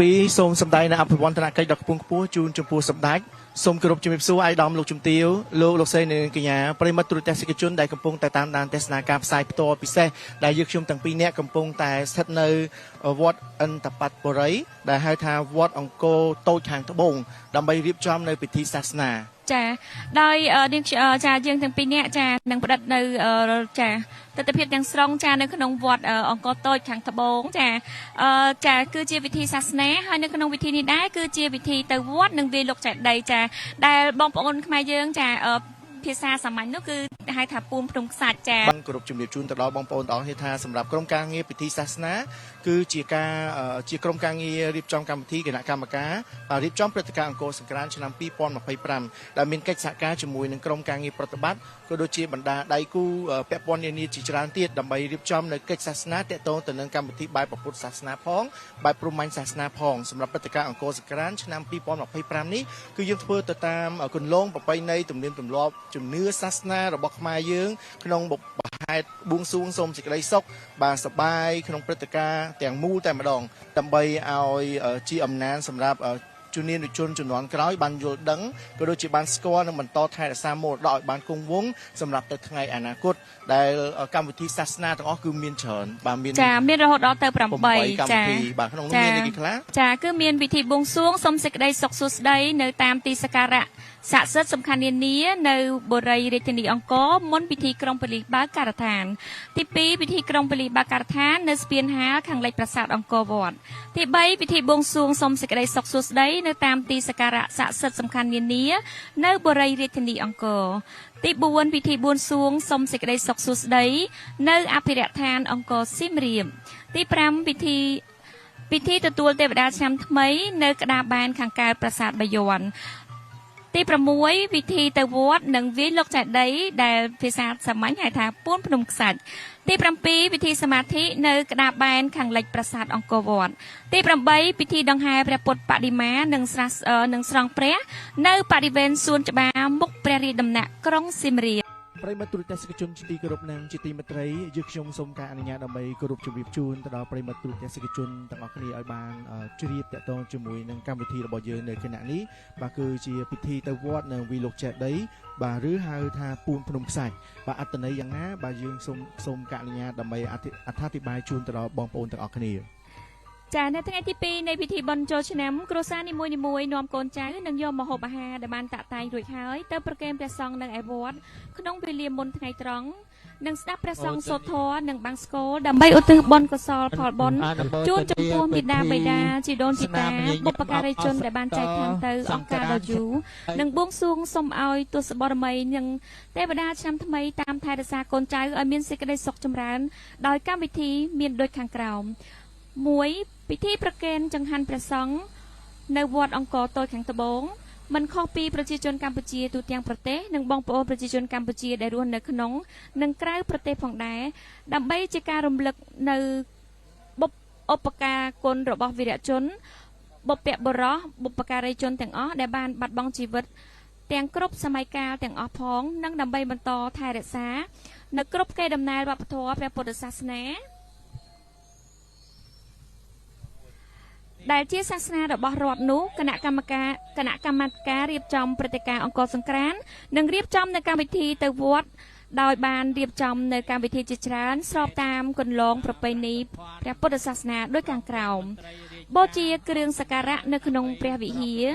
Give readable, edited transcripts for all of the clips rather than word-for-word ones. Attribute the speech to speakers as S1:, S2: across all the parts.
S1: ពីសូមសម្ដែងនៅអភិវឌ្ឍនកិច្ចដ៏ខ្ពង់ខ្ពស់ជូនចំពោះសម្ដេចសូមគោរពជំរាបសួរអាយដាមលោកជំទាវលោកស្រីនិងកញ្ញាប្រិមត្តទូរទស្សនិកជនដែលកំពុងតែតាមដានទស្សនាការផ្សាយផ្ទាល់ពិសេសដែលយើងខ្ញុំទាំងពីរនាក់កំពុងតែស្ថិតនៅវត្តអន្តបត្តបុរីដែលហៅថាវត្តអង្គរតូចខាងត្បូងដើម្បីរៀបចំនៅពិធីសាសនា
S2: ចាដោយនាងចាយើងទាំងពីរនាក់ចានឹងផ្តិតនៅចាទស្សនវិជ្ជាទាំងស្រុងចានៅក្នុងវត្តអង្គរតូចខាងត្បូងចាគឺជាពិធីសាសនាហើយនៅក្នុងពិធីនេះដែរគឺជាពិធីទៅវត្តនិងវាលោកចេតិយចាដែលបងប្អូនខ្មែរយើងចាភាសាសាមញ្ញនោះគឺហៅថាពូនភ្នំខ្សាច់ចា
S1: បានគោរពជំរាបជូនទៅដល់បងប្អូនទាំងអស់គ្នាថាសម្រាប់ក្រុមការងារពិធីសាសនាគឺជាក្រុមការងាររៀបចំកម្មវិធីគណៈកម្មការរៀបចំព្រឹត្តិការណ៍អង្គរសង្ក្រាន្តឆ្នាំ2025ដែលមានកិច្ចសហការជាមួយនឹងក្រុមការងារប្រតិបត្តិក៏ដូចជាបណ្ដាដៃគូពាក់ព័ន្ធនានាជាច្រើនទៀតដើម្បីរៀបចំនៅកិច្ចសាសនាទាក់ទងទៅនឹងកម្មវិធីបែបពុទ្ធសាសនាផងបែបព្រហ្មញ្ញសាសនាផងសម្រាប់ព្រឹត្តិការណ៍អង្គរសង្ក្រាន្តឆ្នាំ2025នេះគឺយើងធ្វើទៅតាមគន្លងប្រពៃណីទំនៀមទម្លាប់ជំនឿសាសនារបស់ខ្មែរយើងក្នុងបុព្វហេតុបួងសួងសូមសេចក្តីសុខបាទសប្បាយក្នុងព្រឹត្តិការណ៍ទាំងមូលតែម្ដងដើម្បីឲ្យជាអំណាចសម្រាប់ជំនាញជនជំនាន់ក្រោយបានយល់ដឹងក៏ដូចជាបានស្គាល់និងបន្តថែរក្សាមរតកឲ្យបានគង់វង្សសម្រាប់ទៅថ្ងៃអនាគតដែលកម្មវិធីសាសនាទាំងអស់គឺមានច្រើនបាទ
S2: មានរហូតដល់ទៅ8
S1: កម្មវិធីបាទក្នុងនោះមានអីខ្លះ
S2: ចាគឺមានពិធីបួងសួងសូមសេចក្តីសុខសួស្តីនៅតាមទីសក្ការៈស័ក្តិសិទ្ធិសំខាន់នានានៅបុរីរាជធានីអង្គរមុនពិធីក្រុងប៉ូលីសបើកការដ្ឋានទី2ពិធីក្រុងប៉ូលីសបើកការដ្ឋាននៅស្ពានហាលខាងលិចប្រាសាទអង្គរវត្តទី3ពិធីបួងសួងសូមសេចក្តីសុខសួស្តីនៅតាមទីសក្ការៈស័ក្តិសិទ្ធិសំខាន់នានានៅបុរីរាជធានីអង្គរទី4ពិធីបួងសួងសូមសេចក្តីសុខសួស្តីនៅអភិរក្សដ្ឋានអង្គរសៀមរាបទី5ពិធីទទួលទេវតាឆ្នាំថ្មីនៅក្តារបែនខាងកើតប្រាសាទបាយ័នទី6ពិធីទៅវត្តនិងវាយលោកចេតិយដែលភាសាសាមញ្ញហៅថាពួនភ្នំខ្សាច់ទី7ពិធីសមាធិនៅក្តារបែនខាងលិចប្រាសាទអង្គរវត្តទី8ពិធីដង្ហែព្រះពុទ្ធបដិមានិងស្រង់ព្រះនៅបរិវេណសួនច្បារមុខព្រះរាជដំណាក់ក្រុងសៀមរាប
S1: ប្រិមត្តទូរទស្សនិកជនជាទីគោរពនិងជាទីមេត្រីយើងខ្ញុំសូមការអនុញ្ញាតដើម្បីគោរពជម្រាបជូនទៅដល់ប្រិមត្តទូរទស្សនិកជនទាំងអស់គ្នាឲ្យបានជ្រាបតាក់ទងជាមួយនឹងកម្មវិធីរបស់យើងនៅគណៈនេះបាទគឺជាពិធីទៅវត្តនៅវិលោកចេតិយបាទឬហៅថាពួនភ្នំខ្សាច់បាទអត្តន័យយ៉ាងណាបាទយើងសូមការអនុញ្ញាតដើម្បីអត្ថាធិប្បាយជូនទៅដល់បងប្អូនទាំងអស់គ្នា
S2: ចានៅថ្ងៃទី2នៃពិធីបុណ្យចូលឆ្នាំគ្រួសារនីមួយៗនាំកូនចៅនិងយកម្ហូបអាហារដែលបានតាក់តែងរួចហើយទៅប្រគេនព្រះសង្ឃនៅឯវត្តក្នុងវេលាមុនថ្ងៃត្រង់និងស្ដាប់ព្រះសង្ឃសូត្រធម៌និងបង្សកលដើម្បីឧទ្ទិសបុណ្យកុសលផលបុណ្យជូនចំពោះមេដាបិតាជីដូនជីតាបុព្វការីជនដែលបានចែកឋានទៅអង្គការដ៏យូរនិងបួងសួងសូមឲ្យទសបរមីនិងទេវតាឆ្នាំថ្មីតាមថែរក្សាកូនចៅឲ្យមានសេចក្តីសុខចម្រើនដោយកម្មវិធីមានដូចខាងក្រោម1ពិធីប្រគេនចង្ហាន់ព្រះសង្ឃនៅវត្តអង្គរតូចខាងត្បូងមិនខុសពីប្រជាជនកម្ពុជាទូទាំងប្រទេសនិងបងប្អូនប្រជាជនកម្ពុជាដែលរស់នៅក្នុងនិងក្រៅប្រទេសផងដែរដើម្បីជាការរំលឹកនៅឧបការគុណរបស់វីរៈជនបុព្វបុរសបុព្វការីជនទាំងអស់ដែលបានបាត់បង់ជីវិតទាំងគ្រប់សម័យកាលទាំងអស់ផងនិងដើម្បីបន្តថែរក្សានៅគ្រប់កេរដំណែលវប្បធម៌ព្រះពុទ្ធសាសនាដែលជាសាសនារបស់រដ្ឋនោះគណៈកម្មការរៀបចំព្រឹត្តិការណ៍អង្គរសង្ក្រាន្តនិងរៀបចំនៅកម្មវិធីទៅវត្តដោយបានរៀបចំនៅកម្មវិធីជាច្រើនស្របតាមគន្លងប្រពៃណីព្រះពុទ្ធសាសនាដូចខាងក្រោមបូជាគ្រឿងសក្ការៈនៅក្នុងព្រះវិហារ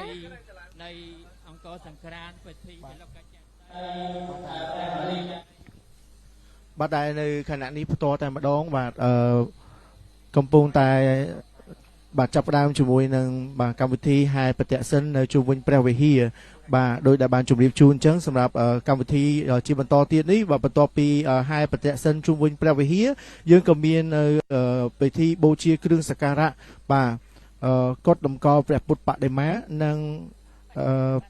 S2: នៃអង្គរសង្ក្រាន្តពិធី
S1: បាទដែលនៅខណៈនេះផ្ទាល់តែម្ដងបាទកំពុងតែបាទចាប់ផ្ដើមជាមួយនឹងបាទកម្មវិធីហែប្រតិសិននៅជុំវិញព្រះវិហារបាទដោយដែលបានជម្រាបជូនអញ្ចឹងសម្រាប់កម្មវិធីជាបន្តទៀតនេះបាទបន្ទាប់ពីហែប្រតិសិនជុំវិញព្រះវិហារយើងក៏មានពិធីបូជាគ្រឿងសក្ការៈបាទកុដតម្កល់ព្រះពុទ្ធបដិមានិង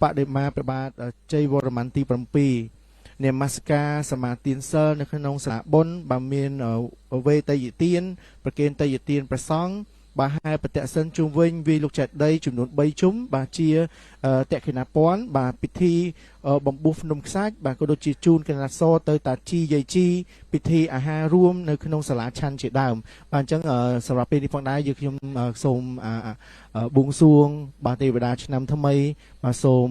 S1: បដិមាព្រះបាទជ័យវរ្ម័នទី7នមស្ការសមាទានសិលនៅក្នុងសាលាបុណ្យបាទមានវេតយទានប្រគេនតយទានព្រះសង្ឃ បាទហើយប្រតិសិនជុំវិញវាលោកចេតិយចំនួន3ជុំបាទជាតេខិណាព័ន្ធបាទពិធីបំពុះភ្នំខ្សាច់បាទក៏ដូចជាជូនកណាត់សទៅតាជីយាយជីពិធីអាហាររួមនៅក្នុងសាលាឆាន់ជាដើមបាទអញ្ចឹងសម្រាប់ពេលនេះផងដែរយើងខ្ញុំសូមបួងសួងបាទទេវតាឆ្នាំថ្មីបាទសូម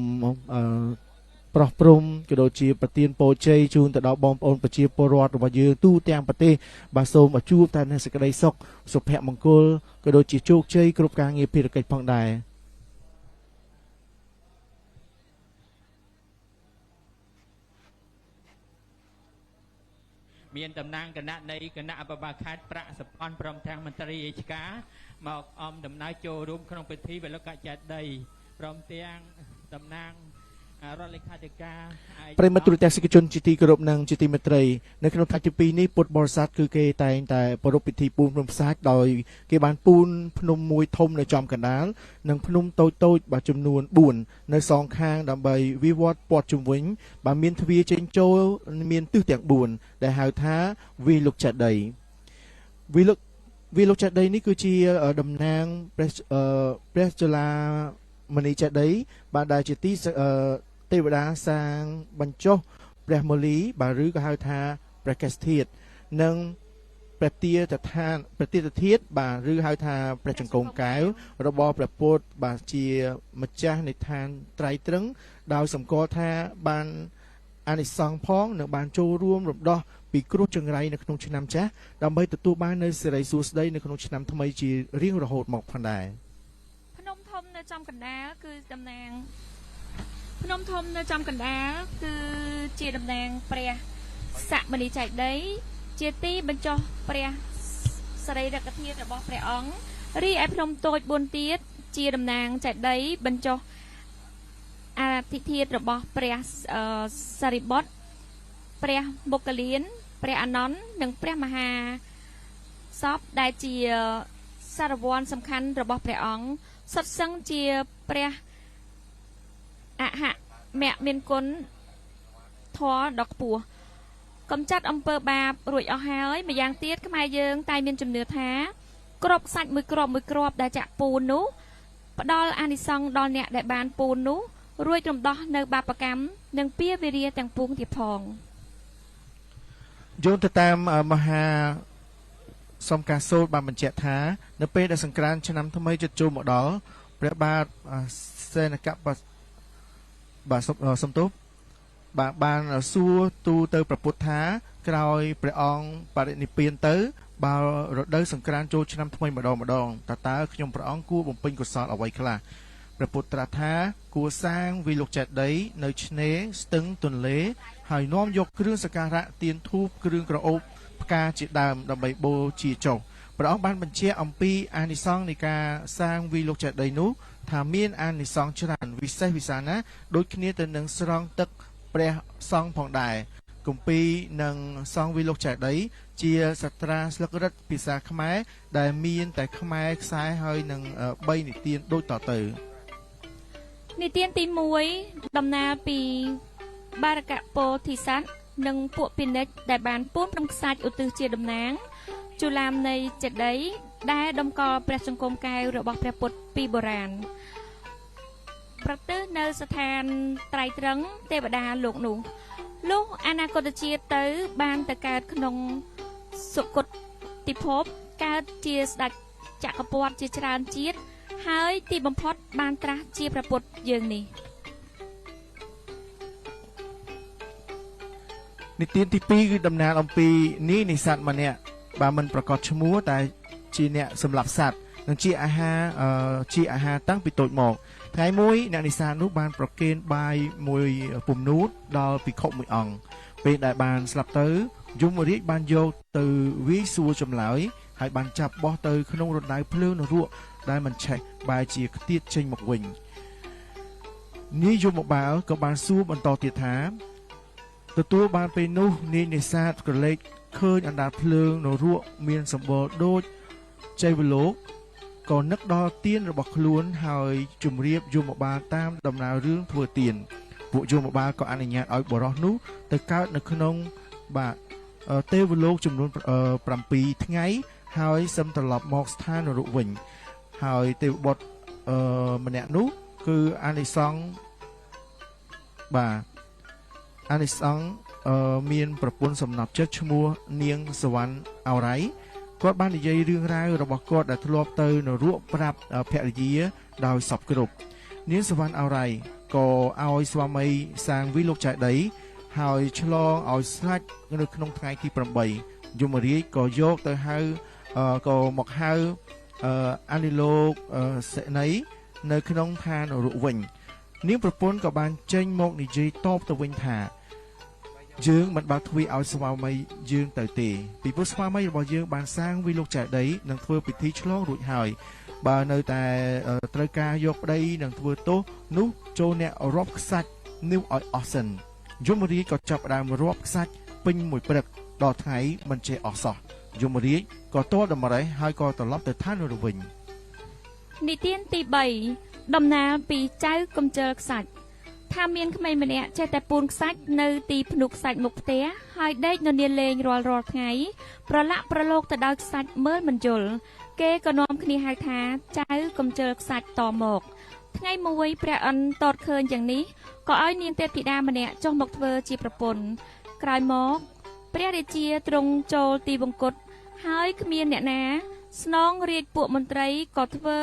S1: ប្រោះព្រំក៏ដូចជាប្រទានពរជ័យជូនទៅដល់បងប្អូនប្រជាពលរដ្ឋរបស់យើងទូទាំងប្រទេសបាទសូមឲ្យជួបតែនូវសេចក្តីសុខសុភមង្គលក៏ដូចជាជោគជ័យគ្រប់ការងារភារកិច្ចផងដែរ
S3: មានតំណាងគណៈនៃគណៈអភិបាលខេត្តប្រាក់សផាន់ព្រមទាំងមន្ត្រីរាជការមកដំណើរចូលរួមក្នុងពិធីវេលុកចេតិយព្រមទាំងតំណាងរដ្ឋលេខាធិការប្រិមត្តទូរទស្សនិកជនជាទីគោរពនិងជាទីមេត្រីនៅក្នុងថ្ងៃទី2នេះពុទ្ធបរិស័ទគឺគេតែងតែប្រារព្ធពិធីពូនភ្នំខ្សាច់ដោយគេបានពូនភ្នំមួយធំនៅចំកណ្ដាលនិងភ្នំតូចៗបាទចំនួន4នៅសងខាងដើម្បីវិវត្តព័ទ្ធជុំវិញបាទមានទ្វារចេញចូលមានទិសទាំង4ដែលហៅថាវាលោកចេតិយវាលោកចេតិយនេះគឺជាតំណាងព្រះចលាមនីចេតិយបាទដែលជាទីទេវតាសាងបញ្ចុះព្រះមូលីបាទឬក៏ហៅថាព្រះកេសធាតុនិងព្រះទាទធាតុបាទឬហៅថាព្រះចង្កូមកែវរបស់ព្រះពុទ្ធបាទជាម្ចាស់នៃឋានត្រៃត្រឹងដោយសម្គាល់ថាបានអានិសង្ឃផងនិងបានចូលរួមរំដោះពីគ្រោះចង្រៃនៅក្នុងឆ្នាំចាស់ដើម្បីទទួលបាននូវសិរីសួស្តីនៅក្នុងឆ្នាំថ្មីជារៀងរហូតមកផងដែរ
S2: ភ្នំធំនៅចំកណ្ដាលគឺតំណាងភ្នំធំនៅចំកណ្ដាលគឺជាតំណាងព្រះសមនីចេតិយជាទីបញ្ចុះព្រះសរីរកធាតុរបស់ព្រះអង្គរីឯភ្នំតូច4ទៀតជាតំណាងចេតិយបញ្ចុះអធិធាតុរបស់ព្រះសារីបុត្រព្រះមុគលានព្រះអានន្ទនិងព្រះមហាសពដែលជាសារវ័នសំខាន់របស់ព្រះអង្គសុទ្ធសឹងជាព្រះអហមមានគុណធម៌ដ៏ខ្ពស់កំចាត់អំពើបាបរួចអស់ហើយម្យ៉ាងទៀតខ្មែរយើងតែមានជំនឿថាក្របសាច់មួយក្របដែលចាក់ពូននោះផ្ដល់អានិសង្ឃដល់អ្នកដែលបានពូននោះរួចរំដោះនៅបាបកម្មនិងពៀវិរិយទាំងពួងទៀតផង
S1: យោងទៅតាមមហាសំការសូត្របានបញ្ជាក់ថានៅពេលដែលសង្ក្រាន្តឆ្នាំថ្មីជិតចូលមកដល់ព្រះបាទសេនកៈបាទសំទោសបាទបានសួរទូទៅព្រះពុទ្ធថាក្រោយព្រះអង្គបរិនិព្វានទៅបើរដូវសង្ក្រាន្តចូលឆ្នាំថ្មីម្ដងតើខ្ញុំព្រះអង្គគួរបំពេញកុសលអ្វីខ្លះព្រះពុទ្ធត្រាស់ថាគួរសាងវិលុកចេតិយនៅឆ្នេរស្ទឹងទន្លេហើយនាំយកគ្រឿងសក្ការៈទៀនធូបគ្រឿងក្រអូបផ្កាជាដើមដើម្បីបូជាចុះព្រះអង្គបានបញ្ជាក់អំពីអានិសង្ឃនៃការសាងវិលុកចេតិយនោះថាមានអានិសង្ឃច្រើនវិសេសវិសាលណាស់ដូចគ្នាទៅនឹងស្រង់ទឹកព្រះសង្ឃផងដែរគម្ពីរនិងសង្ឃវិលុកចេតិយជាសាត្រាស្លឹករឹតភាសាខ្មែរដែលមានតែខ្មែរខ្សែហើយនឹង3និទានដូចតទៅ
S2: និទានទី1ដំណើរពីបារកពោធិសត្វនិងពួកពាណិជ្ជដែលបានពូនភ្នំខ្សាច់ឧទ្ទិសជាតំណាងជូឡាមនៃចេតិយដែលតម្កល់ព្រះចង្កូមកែវរបស់ព្រះពុទ្ធពីបុរាណប្រទើសនៅស្ថានត្រៃត្រឹងទេវតាលោកនោះលុះអនាគតជាតិទៅបានទៅកើតក្នុងសុគតិភពកើតជាស្ដេចចក្រពត្តិជាច្រើនជាតិហើយទីបំផុតបានត្រាស់ជាព្រះពុទ្ធយើងនេះ
S1: និទានទី2គឺដំណើរអំពីនាយនេសាទម្នាក់បាទមិនប្រកាសឈ្មោះតែជាអ្នកសម្លាប់សត្វនិងជាអាហារតាំងពីតូចមកថ្ងៃមួយអ្នកនេសាទនោះបានប្រគេនបាយមួយពំនូតដល់ភិក្ខុមួយអង្គពេលដែលបានស្លាប់ទៅយមរាជបានយកទៅវាយសួរចម្លើយហើយបានចាប់បោះទៅក្នុងរណ្ដៅភ្លើងនរកដែលមិនឆេះបែរជាខ្ទាតចេញមកវិញនាយយមបាលក៏បានសួរបន្តទៀតថាទទួលបានពេលនោះនាយនេសាទក្រឡេកឃើញអណ្ដាតភ្លើងនរកមានសម្បល់ដូចចៃវលោកក៏នឹកដល់ទានរបស់ខ្លួនហើយជម្រាបយមបាលតាមដំណើររឿងធ្វើទានពួកយមបាលក៏អនុញ្ញាតឲ្យបរិសនោះទៅកើតនៅក្នុងទេវលោកចំនួន7ថ្ងៃហ
S3: ហើយសឹមត្រឡប់មកស្ថាននរកវិញហើយទេវបុត្រម្នាក់នោះគឺអានិសង្ឃបាទអានិសង្ឃមានប្រពន្ធសំណប់ចិត្តឈ្មោះនាងសវណ្ណអរ័យគាត់បាននិយាយរឿងរ៉ាវរបស់គាត់ដែលធ្លាប់ទៅនរកប្រាប់ភរិយាដោយសពគ្រប់នាងសវណ្ណអរ័យក៏ឲ្យស្វាមីសាងវិលោកចែកដីហើយឆ្លងឲ្យស្លាច់នៅក្នុងថ្ងៃទី8យមរាជក៏យកទៅហៅក៏មកហៅអានិលោកសេនីនៅក្នុងឋាននរកវិញនាងប្រពន្ធក៏បានចេញមកនិយាយតបទៅវិញថាយើងមិនបានធ្វើឲ្យស្វាមីយើងទៅទេពីព្រោះស្វាមីរបស់យើងបានសាងវិលោកចែកដីនិងធ្វើពិធីឆ្លងរួចហើយបើនៅតែត្រូវការយកប្តីនិងធ្វើទោសនោះចូលអ្នករាប់ខ្សាច់នោះឲ្យអស់សិនយមរាជក៏ចាប់ផ្ដើមរាប់ខ្សាច់ពេញមួយព្រឹកដល់ថ្ងៃមិនចេះអស់សោះយមរាជក៏ទាល់ដំណេះហើយក៏ត្រឡប់ទៅឋាននរវិញ
S2: និទានទី3ដំណើរពីចៅកំជិលខ្សាច់ថាមានក្មេងម្នាក់ចេះតែពូនខ្សាច់នៅទីភ្នក់ខ្សាច់មុខផ្ទះហើយដេកននាលេងរាល់ថ្ងៃប្រឡាក់ប្រឡូកទៅដោយខ្សាច់មើលមិនយល់គេក៏នាំគ្នាហៅថាចៅកំជិលខ្សាច់តមកថ្ងៃមួយព្រះអិនតតឃើញយ៉ាងនេះក៏ឲ្យនាងទេពធីតាម្នាក់ចុះមកធ្វើជាប្រពន្ធក្រោយមកព្រះរាជាទ្រង់ចូលទីវង្គតហើយគ្មានអ្នកណាស្នងរាជពួកមន្ត្រីក៏ធ្វើ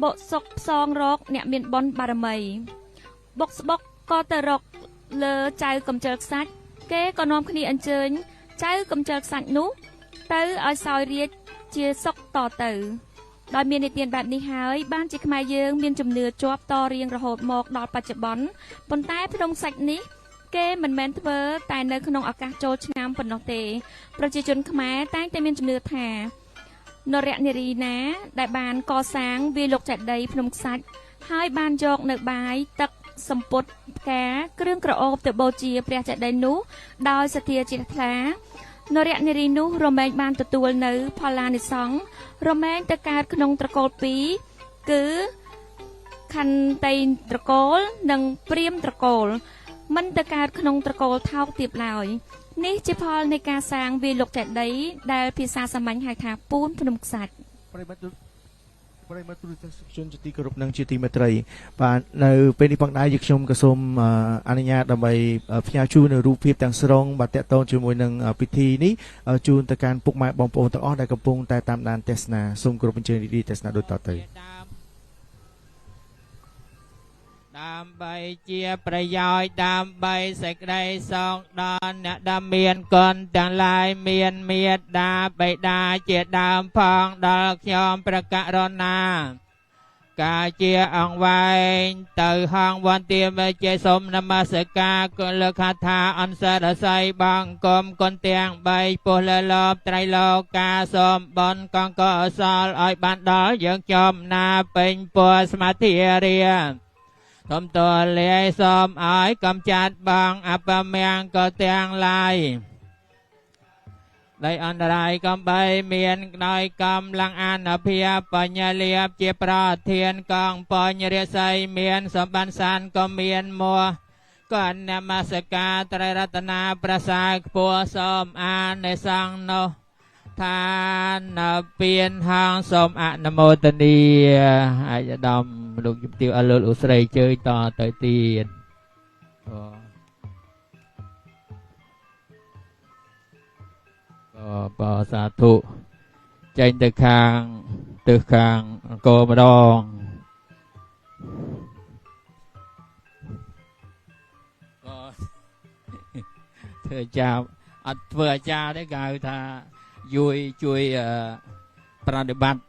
S2: បុកសុកផ្សងរកអ្នកមានបុណ្យបារមីបុកស្បុកក៏ទៅរកលើចៅកំជិលខ្សាច់គេក៏នាំគ្នាអញ្ជើញចៅកំជិលខ្សាច់នោះទៅឲ្យសោយរាជជាសុកតទៅដោយមាននិទានបែបនេះហើយបានជាខ្មែរយើងមានជំនឿជាប់តរៀងរហូតមកដល់បច្ចុប្បន្នប៉ុន្តែភ្នំខ្សាច់នេះគេមិនមែនធ្វើតែនៅក្នុងឱកាសចូលឆ្នាំប៉ុណ្ណោះទេប្រជាជនខ្មែរតែងតែមានជំនឿថានរនារីណាដែលបានកសាងវាលោកចេតិយភ្នំខ្សាច់ហើយបានយកនៅបាយទឹកសម្ពុតផ្កាគ្រឿងក្រអូបទៅបូជាព្រះចេតិយនោះដោយសទ្ធាជ្រះថ្លានរនារីនោះរមែងបានទទួលនៅផល្លានិសង្ឃរមែងទៅកើតក្នុងត្រកូល2គឺខន្តីត្រកូលនិងព្រាហ្មណ៍ត្រកូលមិនទៅកើតក្នុងត្រកូលថោកទៀតឡើយនេះជាផលនៃការសាងវាលោកចេតិយដែលភាសាសាមញ្ញហៅថាពូនភ្នំខ្សាច់
S3: ប្រិមត្តទូរទស្សនិកជនជាទីគោរពនិងជាទីមេត្រីបាទនៅពេលនេះផងដែរយើងខ្ញុំក៏សូមអនុញ្ញាតដើម្បីផ្ញើជូននៅរូបភាពទាំងស្រុងបាទតកតងជាមួយនឹងពិធីនេះជូនទៅកាន់ពុកម៉ែបងប្អូនទាំងអស់ដែលកំពុងតែតាមដានទស្សនាសូមគោរពអញ្ជើញរីករាយទស្សនាដូចតទៅ
S4: ដើម្បីជាប្រយោជន៍ដើម្បីសេចក្តីសុខដល់អ្នកដែលមានគុណទាំងឡាយមានមេត្តាបិតាជាដើមផងដល់ខ្ញុំព្រះករុណាការជាអង្គវែងទៅហងវន្ទាមេជាសូមនមស្ការគុលកថាអនសរស័យបងគុំគុណទាំង3ពុះលលបត្រៃលោកាសូមបនកង្កអសលឲ្យបានដល់យើងចំណាពេញពុះស្មាធិរាសូមតលាយសូមឲ្យកំចាត់បងអបមៀងក៏ទាំងឡាយដោយអន្តរាយកំបីមានដោយកម្លាំងអនុភាពបញ្ញលាភជាប្រធានកងបញ្ញរិស័យមានសម្បានសានក៏មានមួក៏នមស្ការត្រៃរតនាប្រសាខ្ពស់សូមអានិសង្ឃនោះឋានពៀនហាងសូមអនុមោទនីអាយដាមលោកជំទាវអលលឧស្រីជើញតទៅទៀតបសាធុចេញទៅខាងអង្គរម្ដងធ្វើចាអត់ធ្វើអាចារ្យទេគេហៅថាជួយប្រតិបត្តិ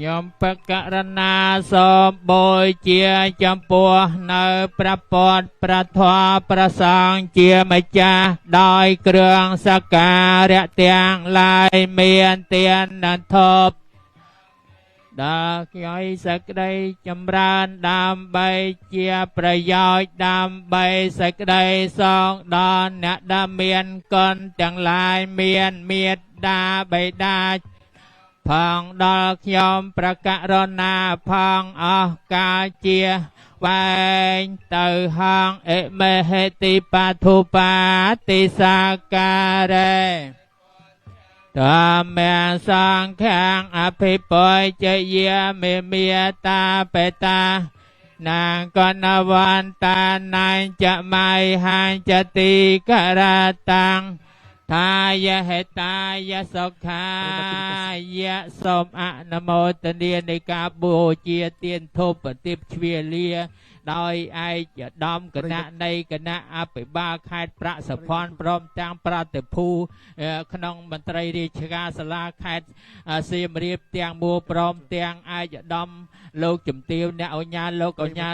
S4: ยมปะกะรณาสมโบยเจียจำปัวในพระปอดประทวาประสางเจียไม่จ้าได้เครื่องสกการะเตียงลายเมียนเตียนนันทบดาย้อยสักได้จำรานดามใบเจียประโยชน์ดามใบสักได้สองดอนเนดาเมียนก่อนจังลายเมียนเมียดดาใบดาพังดอกยอมประกะรนาพังอากาเจียไว้เตือห้างเอเมเหติปัทุปาติสาการเรตาเมียสังแข่งอภิปอยเจเยเมียตาเปตานางกนวันตานายจะไม่หันจะตีกระตังทายะเหตายะสุขายะสมอนโมตเนียในกาบูเจียเตียนทบปฏิบเชวีเลียโดยไอจะดอมคณะในคณะอาไปบ้าคายพระสะพรพร้อมจางปราตภูขนองมนตรีราชการสลาคายเสียมเรียบเตียงบัวพร้อมเตียงไอจะดอมโลกจุ่มเตียวเนี่ยเอาญาโลกเอาญา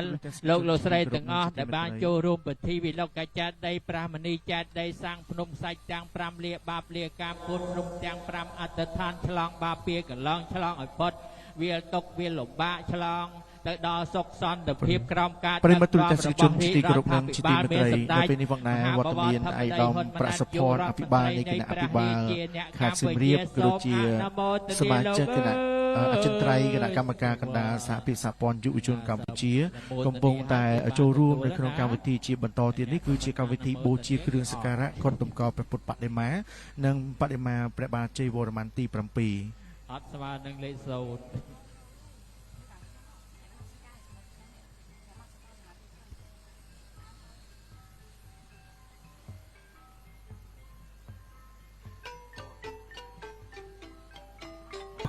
S4: โลกโลสไรต่างอ้อแต่บ้านโจรูปปฏิวิโลกจัดได้ปรามณีจัดได้สร้างพนมใส่จางปรามเลียบาปเลียกามพุทธพนมจางปรามอัตทานฉลองบาเปียกันลองฉลองอ่อยพดเวียตกเวียหลบบ้าฉลองแต่ดอสกซอนเดเพียบกรอมการ
S3: ប្រិមត្តទូរទស្សនិកជនជាទីគោរពនិងជាទីមេត្រីនៅពេលនេះផងដែរវត្តមានឯកឧត្តមប្រសិទ្ធភរអភិបាលនៃគណៈអភិបាលខេត្តសៀមរាបក៏ដូចជាសមាជិកគណៈអចិន្ត្រៃយ៍គណៈកម្មការកណ្ដាលសហភាពសហព័ន្ធយុវជនកម្ពុជាកំពុងតែចូលរួមនៅក្នុងកម្មវិធីជាបន្តទៀតនេះគឺជាកម្មវិធីបូជាគ្រឿងសក្ការៈគុណតម្កល់ព្រះពុទ្ធបដិមានិងបដិមាព្រះបាទជ័យវរ្ម័នទី7
S4: អត់ស្មើនឹងលេខ0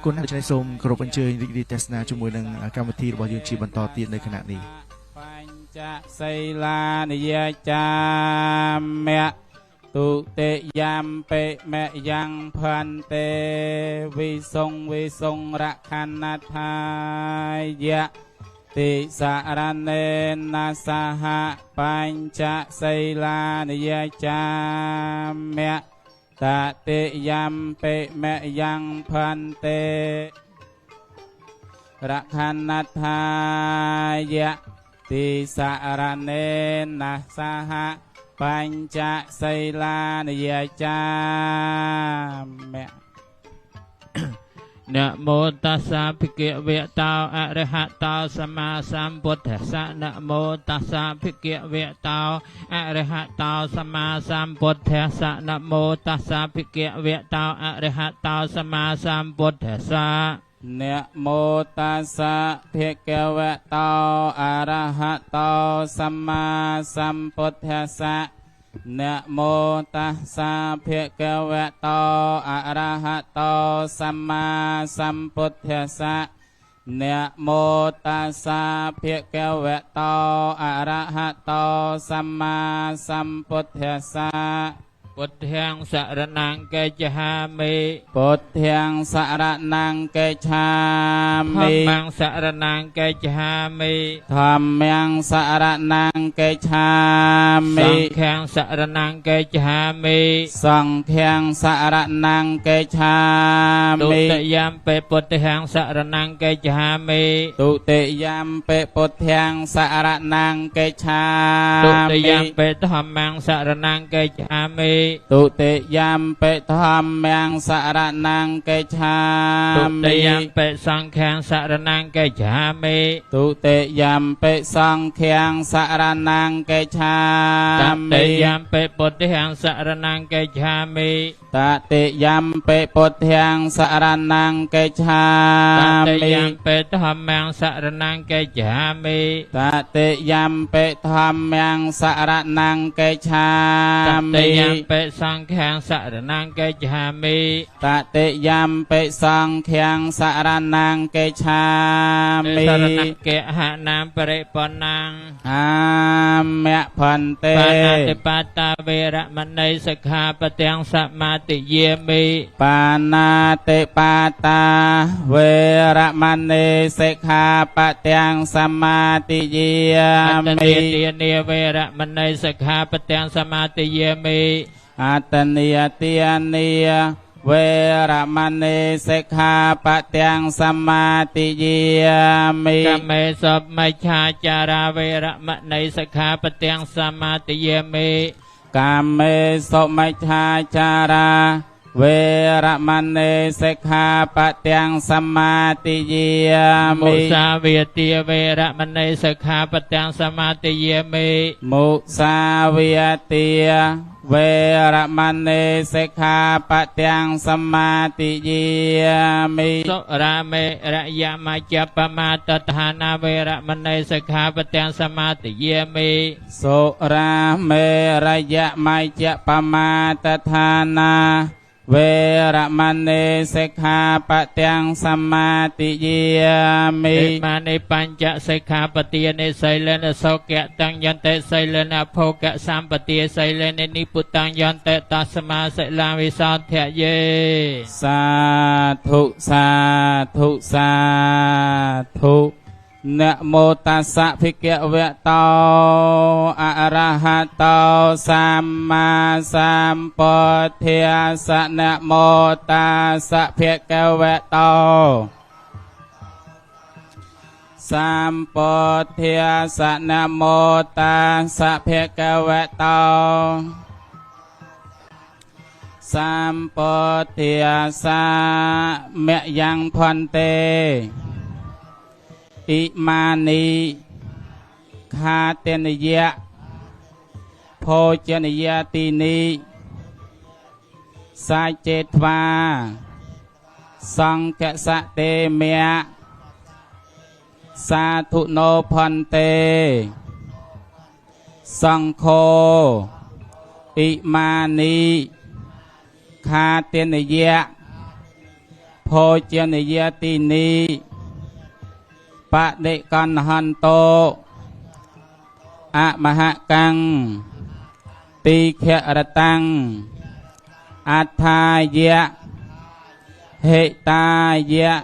S3: គុណដូច្នេះសូមគោរពអញ្ជើញរីករាយទស្សនាជាមួយនឹងកម្មវិធីរបស់យើងជាបន្តទៀតនៅខណៈនេះ
S5: បញ្ចសីលានិយាចាមៈទុតិយំពេមៈយ៉ាងផន្តេវិសងរខណថាយៈតិសារណេនសហបញ្ចសីលានិយាចាមៈតតិយំពេមៈយ៉ាងផន្តេរខណថាយៈតិសារណេនសហបញ្ចសីលានិយាចាមៈ
S4: นะโมตัสสะภิกขเวตาอะระหะตาสัมมาสัมพุทธัสสะนะโมตัสสะภิกขเวตาอะระหะตาสัมมาสัมพุทธัสสะนะโมตัสสะภิกขเวตาอะระหะตาสัมมาสัมพุทธัสสะ
S5: นะโมตัสสะภิกขเวตาอะระหะตาสัมมาสัมพุทธัสสะนะโมตัสสะภิกขเวตาอะระหะตาสัมมาสัมพุทธัสสะนะโมตัสสะภิกขเวตาอะระหะตาสัมมาสัมพุทธัสสะ
S4: พุทธังสรณังเกจหามิ
S5: พุทธังสรณังเกจามิ
S4: ธัมมังสรณังเกจหามิ
S5: ธัมมังสรณังเกจามิ
S4: สังฆังสรณังเกจหามิ
S5: สังฆังสรณังเกจามิ
S4: ตุติยมเปพุทธังสรณังเกจหามิ
S5: ตุติยมเปพุทธังสรณังเกจามิ
S4: ตุติยมเปธัมมังสรณังเกจหามิ
S5: ตุติยมเปธัมมังสรณังเกจามิ
S4: ตุติยมเปสังฆังสรณังเกจามิ
S5: ตุติยมเปสังฆังสรณังเกจามิ
S4: ตติยมเปพุทธังสรณังเกจามิ
S5: ตติยมเปพุทธังสรณังเกจา
S4: มิตติย
S5: มิ
S4: มเปธัมมังสรณังเกจามิ
S5: ตติยมเปธัมมังสรณังเกจามิ
S4: ตติยมเปสังฆังสรณังเกจามิ
S5: ตติยมเปสังฆังสรณังเกจามิ
S4: สรณังเกหะนามปริปนัง
S5: อามะพันเต
S4: ปานาติปาตาเวระมณีสิกขาปะเตียงสมา ติเยมิ
S5: ปานาติปาตาเวรมณีสิกขาปะทังสมาติเย
S4: อัต
S5: มิ
S4: เนียเตียเนียเวระมณีสิกขาปะทังสมาติเยมิ
S5: อัตเนียเตียเนียเวรมณีสิกขาปะทังสมาติเยมิ
S4: กเมสบมัจฉาจาราเวระมณีสิกขาปะทังสมาติเยมิ
S5: กามเมสุมัจฉาจาราเวรมณีสิกขาปะทังสมาติเย
S4: มุ
S5: มิ
S4: สาเวตีเวระมณีสิกขาปะทังสมาติเยมิ
S5: มุสาวิยติเวรมณีสิกขาปะทังสมาติเยมิ
S4: สุราเมระยะมาจปมาตฐานาเวระมณีสิกขาปะทังสมาติเยมิ
S5: สุราเมรยะมัจจปมาตฐานาเวรมณีสิกขาปะทังสมาติเยมิ
S4: เอมาในปัญจสิกขาปฏิยในไสเลนะโสกะตังยันเตไสเลนะโภกะสามปฏิยไสเลนะนิพุตังยันเตตัสมาสิลาวิสัทธะเย
S5: สาธุสาธุสาธุนะโมตัสสะภิกขเวะโตอะระหะโตสัมมาสัมพุทธัสสะนะโมตัสสะภิกขเวะโตสัมพุทธัสสะนะโมตัสสะภิกขเวะโตสัมพุทธัสสะเมยังพันเตอิมานิคาเตนยะโพจนยะตินิสายเจตวาสังกสะเตเมะสาธุโนพันเตสังโฆอิมานิคาเตนยะโพจนยะตินิปะเดกันหันโตอะมหะกังติเขรตังอัฏฐายะเหตายะ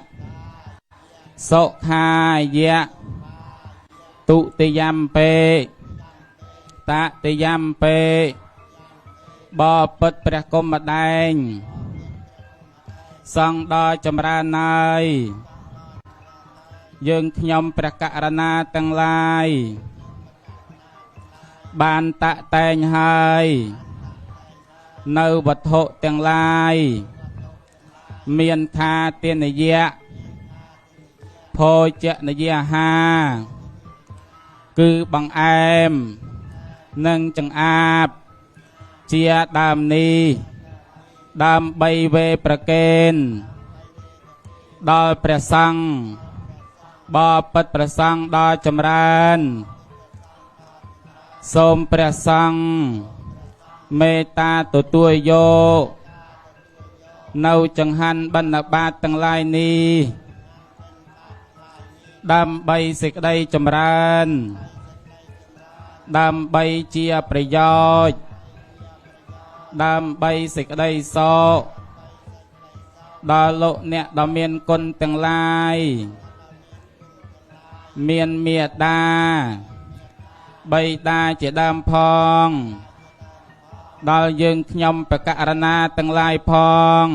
S5: โสขายะตุติยัมเปตะติยัมเปบ่อปิดព្រះគុំម្ដែងសង់ដល់ចម្រើនហើយ យើងខ្ញុំព្រះករុណាទាំងឡាយបានតាក់តែងហើយនៅវត្ថុទាំងឡាយមានថាទានយៈភោជនយអាហារគឺបង្អែមនិងចង្អាបជាដើមនេះដើម្បីវេប្រកេនដល់ព្រះសង្ឃ បបិទ្ធព្រះសង្ឃដ៏ចម្រើនសូមព្រះសង្ឃមេត្តាទទួលយកនៅចង្ហាន់បណ្ឌបាតទាំងឡាយនេះដើម្បីសេចក្តីចម្រើនដើម្បីជាប្រយោជន៍ដើម្បីសេចក្តីសុខដល់លោកអ្នកដ៏មានគុណទាំងឡាយ មានមេត្តាបិតាជាដើមផងដល់យើងខ្ញុំបកករណាទាំងឡាយផង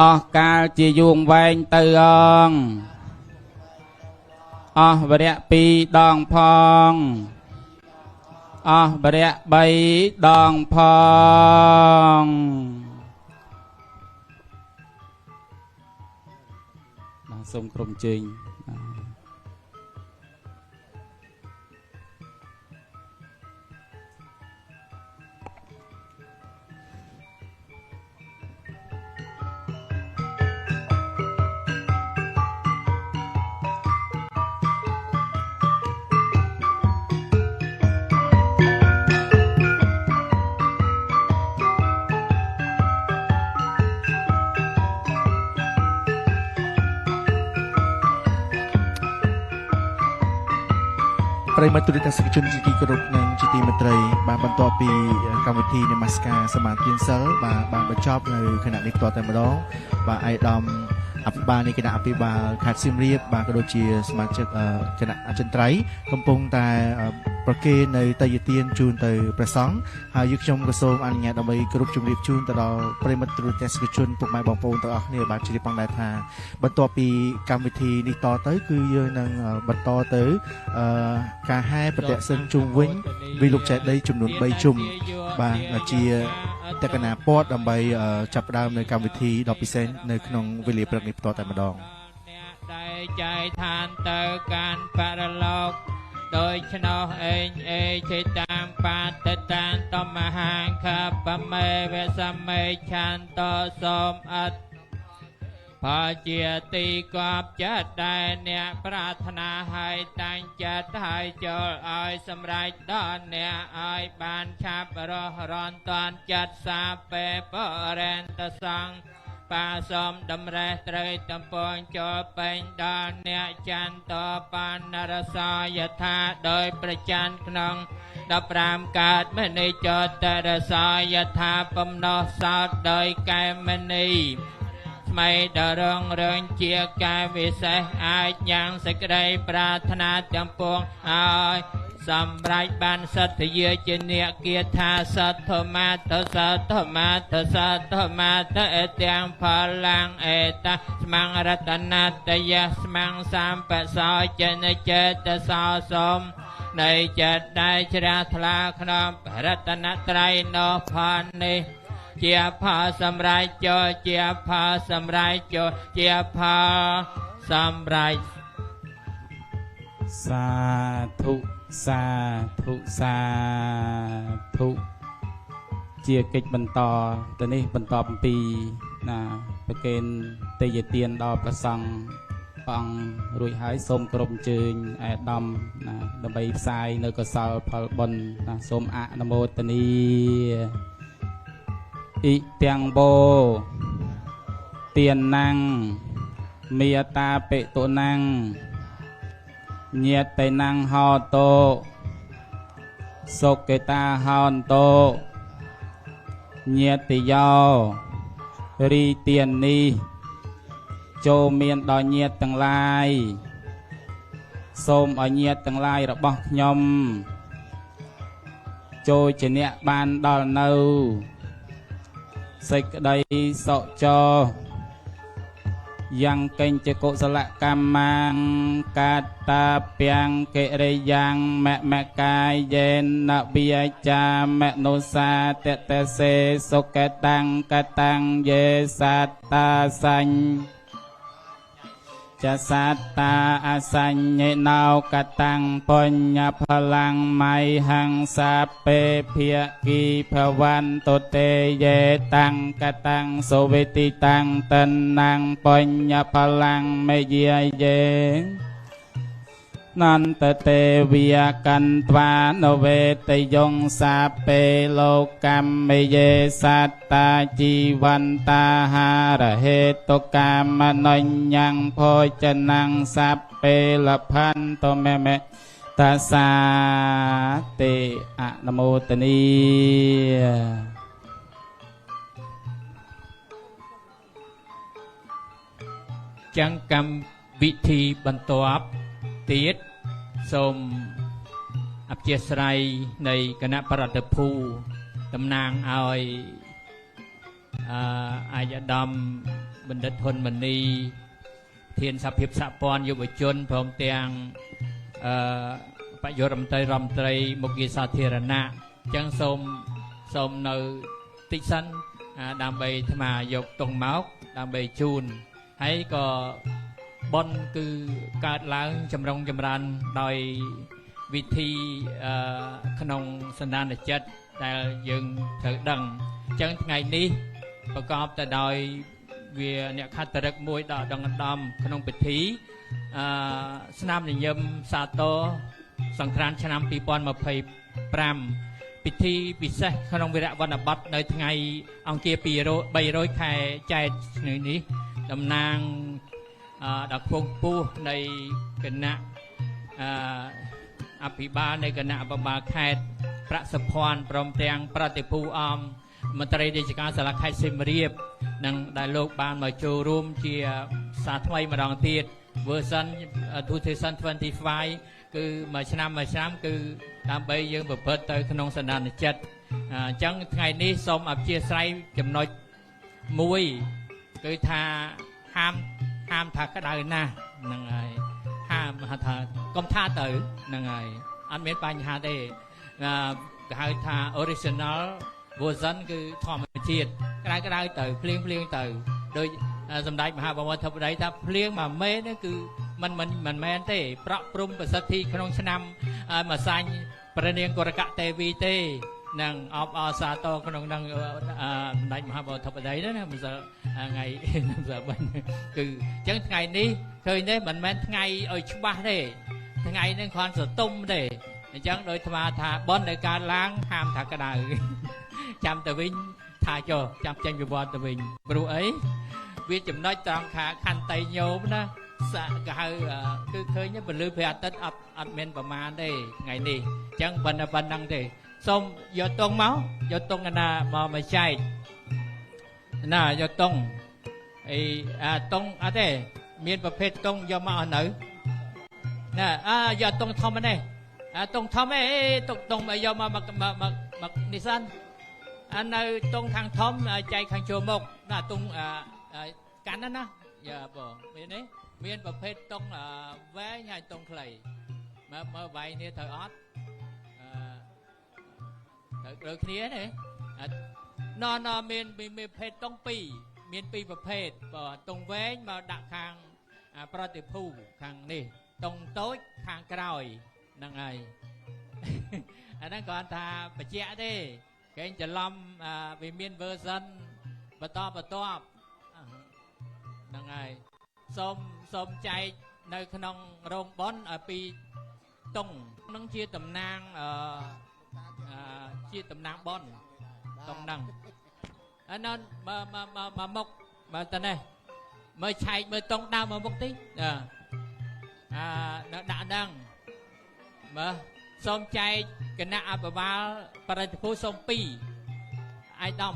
S5: អស់កាលជាយូរវែងទៅអងអស់វរៈ2 ដងផងអស់វរៈ3 ដងផង សូមក្រុមជើង
S3: អ ប្រិយមិត្តទូរទស្សនិកជនជាទីគោរពនិងជាទីមេត្រីបានបន្ទាប់ពីកម្មវិធីនមស្ការសមាទានសិលបានបញ្ចប់នៅគណៈនេះតតែម្ដងបាទឯកឧត្តមអភិបាលនៃគណៈអភិបាលខេត្តសៀមរាបបាទក៏ដូចជាសមាជិកគណៈអចិន្ត្រៃយ៍កំពុងតែប្រគេននៅតេយ្យទានជូនទៅព្រះសង្ឃហើយយើងខ្ញុំក៏សូមអនុញ្ញាតដើម្បីគោរពជម្រាបជូនទៅដល់ប្រិយមិត្តទូរទស្សនិកជនពុកម៉ែបងប្អូនទាំងអស់គ្នាបាទជ្រាបផងដែរថាបន្ទាប់ពីកម្មវិធីនេះតទៅគឺយើងនឹងបន្តទៅការហែប្រតិសិនជុំវិញវិលោកចេតិយចំនួន3ជុំបាទជាតក្កណាពតដើម្បីចាប់ផ្ដើមនៅកម្មវិធីដ៏ពិសេសនៅក្នុងវេលាព្រឹកនេះបន្តតែម្ដង
S4: អ្នកដែលចែកឋានទៅកាន់បរលោកដោយឆ្នោះអេងអេចេតាំបាតតានតមហាងខបមេវសមេឆន្ទសូមអត្តផលជាទីកប់ចិត្តដែលអ្នកប្រាថ្នាឲ្យតាំងចិត្តឲ្យចូលឲ្យសម្រេចដល់អ្នកឲ្យបានឆាប់រស់រន់តាន់ចិត្តសាពេបរេនតសង្ឃបាសូមតម្រេះត្រីតំពងចូលពេញដល់អ្នកចន្ទបាននរសយថាដោយប្រច័នក្នុង15កើតមនីចតរសយថាបំណោះសោតដោយកែមនីថ្មីដល់រងរឿងជាកាយវិសេសអាចយ៉ាងសេចក្តីប្រាថ្នាទាំងពួងឲ្យសម្រេចបានសត្យយាជាអ្នកគាថាសទ្ធមាទសទ្ធមាទសទ្ធមាទអទាំងផលឡាងអេតាស្មាំងរតនាតយៈស្មាំងសម្បសោចេនចេតសោសូមនៃចិត្តដែលជ្រះថ្លាក្នុងរតនត្រ័យនោះផលនេះជាផលសម្រេចចូលជាផលសម្រេចចូលជាផលសម្រេច
S5: សាធុសាធុសាធុជាកិច្ចបន្តទៅនេះបន្តអំពីណាប្រគេនតេយ្យទានដល់ព្រះសង្ឃព្រះអង្គរួចហើយសូមគោរពអញ្ជើញអាយដាមណាដើម្បីផ្សាយនៅកុសលផលបុណ្យណាសូមអនុមោទនាអ៊ីទាំងបោទានណាំងមេតាបិតុណាំងញាតេណាំងហោតោសុកេតាហោនតោញាតិយោរីទាននេះចូលមានដល់ញាតទាំងឡាយសូមឲ្យញាតទាំងឡាយរបស់ខ្ញុំចូលជាអ្នកបានដល់នៅសេចក្តីសុខចោយ៉ាងកេញជាកុសលកម្មមាងកាតាពាំងកិរិយ៉ាងមកាយយេនវិចាមនុសាតតសេសុកតាំងកតាំងយេសត្តាសញ្ញចសត្តាអសញ្ញេណោកតាំងបញ្ញផលាំងមៃហង្សាពេភិយគីភវន្តុតេយេតាំងកតាំងសុវិតិតាំងតណាំងបញ្ញផលាំងមេយាយេនន្តតេវិយកន្ត្វានវេតយងសាពេលោកម្មមេយេសត្តាជីវន្តាហារហេតុកាមនញ្ញងភោចនំសពេលផន្តមេមេតាសាទេអនុមោទនី
S4: ចឹងកម្មវិធីបន្ទាប់ទៀតសូមអព្យាស្រ័យនៃគណៈបរដ្ឋភូតំណាងឲ្យអាយដាមបណ្ឌិតហ៊ុនម៉ាណីធានសភាពសហព័ន្ធយុវជនព្រមទាំងបយុរដ្ឋមន្ត្រីមុខងារសាធារណៈអញ្ចឹងសូមនៅតិចសិនដើម្បីអាត្មាយកតុងមកដើម្បីជូនហើយក៏បុណ្យគឺកើតឡើងចម្រុងចម្រើនដោយវិធីក្នុងសន្តានចិត្តដែលយើងត្រូវដឹងអញ្ចឹងថ្ងៃនេះប្រកបទៅដោយវាអ្នកខត្តរិកមួយដកដង្ដំក្នុងពិធីស្នាមញញឹមសាទរសង្ក្រាន្តឆ្នាំ2025ពិធីពិសេសក្នុងវីរៈវណ្ណបត្តិនៅថ្ងៃអង្គារ300ខែចែកនេះតំណាងដល់ខ្ពង់ខ្ពស់នៃគណៈ អភិបាលនៃគណៈអភិបាលខេត្តប្រាក់សុភ័ណ្ឌព្រមទាំងប្រតិភូអមមន្ត្រីរាជការសាលាខេត្តសៀមរាបនិងដែលលោកបានមកចូលរួមជាសារថ្មីម្ដងទៀត version 2025 គឺមួយឆ្នាំគឺដើម្បីយើងប្រព្រឹត្តទៅក្នុងសន្តានចិត្តអញ្ចឹងថ្ងៃនេះសូមអព្យាស្រ័យចំណុចមួយគឺថាហាមថាក្តៅណាស់ហ្នឹងហើយហាមថាកុំថាទៅហ្នឹងហើយអត់មានបញ្ហាទេគេហៅថា original version គឺធម្មជាតិក្តៅទៅភ្លៀងទៅដោយសម្ដេចមហាបវរធិបតីថាភ្លៀងមួយមេនេះគឺមិនមែនទេប្រក់ព្រំប្រសិទ្ធិក្នុងឆ្នាំមួយសាញ់ព្រះនាងកុរកទេវីទេនឹងអបអរសាទរក្នុងនឹងសម្ដេចមហាបវរធិបតីណាមិនសិលថ្ងៃមិនសិលបាញ់គឺអញ្ចឹងថ្ងៃនេះឃើញទេមិនមែនថ្ងៃឲ្យច្បាស់ទេថ្ងៃនេះគ្រាន់សតុំទេអញ្ចឹងដោយថ្មថាបនដែលកើតឡើងហាមថាក្តៅចាំទៅវិញថាចុះចាំចេញវិវត្តទៅវិញព្រោះអីវាចំណុចត្រង់ខាខន្តីញោមណាសាក់គេហៅគឺឃើញពលឺព្រះអាទិត្យអត់មានប្រមាណទេថ្ងៃនេះអញ្ចឹងប៉ុណ្ណឹងទេសូមយកតុងមកយកតុងណាមកចែកណាយកតុងអីតុងអត់ទេមានប្រភេទតុងយកមកអស់នៅណាយកតុងធំនេះតុងធំតុងយកមកនេះសិននៅតុងខាងធំចែកខាងចូលមុខណាតុងកាន់ណាយ៉ាបងមានទេមានប្រភេទតុងវែងហើយតុងខ្លីមើលវាយនេះត្រូវអត់ត្រូវដូចគ្នាទេណមានប្រភេទតុង2មាន2ប្រភេទបាទតុងវែងមកដាក់ខាងប្រតិភូខាងនេះតុងតូចខាងក្រោយហ្នឹងហើយអាហ្នឹងគាត់ថាបច្ចៈទេគេច្រឡំវាមាន version បន្តហ្នឹងហើយសូមចែកនៅក្នុងរោងប៉ុនឲ្យពីតុងនឹងជាតំណាងប៉ុនតុងហ្នឹងអានោះមកមុខបើតនេះមើលឆែកមើលតុងដើមមកមុខតិចនៅដាក់ហ្នឹងមើលសូមចែកគណៈអភិបាលបរិទ្ធភូសូម2អាយដាម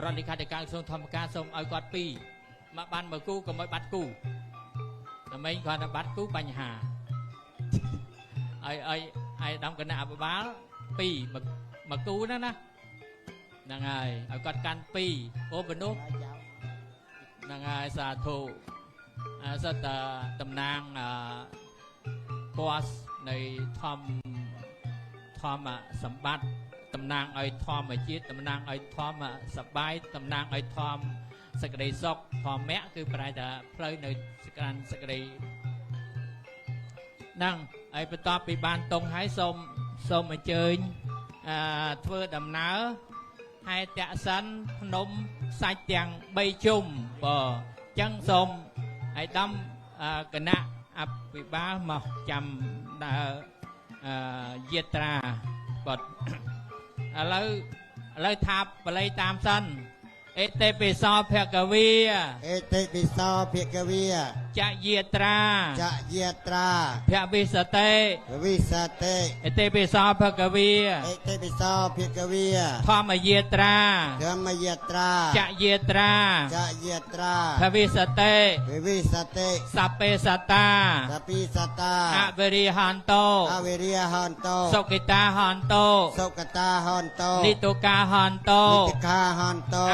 S4: រដ្ឋលេខាធិការក្រសួងធម្មការសូមឲ្យគាត់2មកបានមកគូក៏មិនបាត់គូតែមិនគាត់តែបាត់គូបញ្ហាឲ្យដាំគណៈអភិបាល2មកគូណាហ្នឹងហើយឲ្យគាត់កាន់2អូមនុស្សហ្នឹងហើយសាធុសិតតំណាងពណ៌នៃធម្មសម្បត្តិតំណាងឲ្យធម្មជាតិតំណាងឲ្យធម្មសបាយតំណាងឲ្យធម្មសក្តិសុខធម្មៈគឺប្រែថាផ្លូវនៅសក្តិហ្នឹងហើយបន្ទាប់ពីបានតុងហើយសូមអញ្ជើញធ្វើដំណើរហែតសិនភ្នំសាច់ទាំង3ជុំបាទអញ្ចឹងសូមឲ្យដំគណៈអភិបាលមកចាំដើរយាត្រាបាទឥឡូវថាបល័យតាមសិនអេតេពិសោភគវីចយាត្រាភវិសតេអេតេពិសោភគវីធម្មយាត្រាចយាត្រាភវិសតេសពេសតាអវិរិហន្តោសុគិតាហន្តោនិតុកាហន្តោ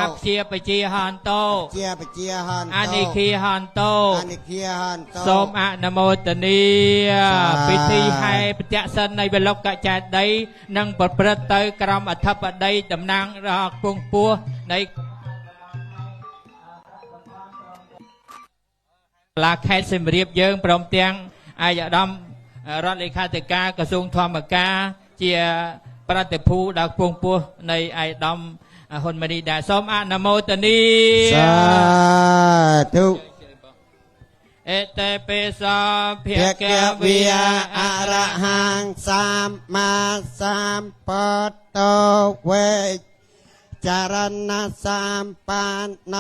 S4: អព្យាបជាហន្តោអនិគាហន្តោសូមអនុមោទនាពិធីហែបច្ចសិននៃវលុកចេតិយនឹងប្រព្រឹត្តទៅក្រមអធិបតីតំណាងដល់គង់ពោះនៃឡាខេត្តសៀមរាបយើងព្រមទាំងអាយដាមរដ្ឋលេខាធិការក្រសួងធម្មការជាប្រតិភូដល់គង់ពោះនៃអាយដាមហ៊ុនម៉ាណីដែរសូមអនុមោទនាសាធុអេតេពេសោភគវិអរហង្គសម្មាសម្ពុទ្ធោវេចរណសម្បណ្ណ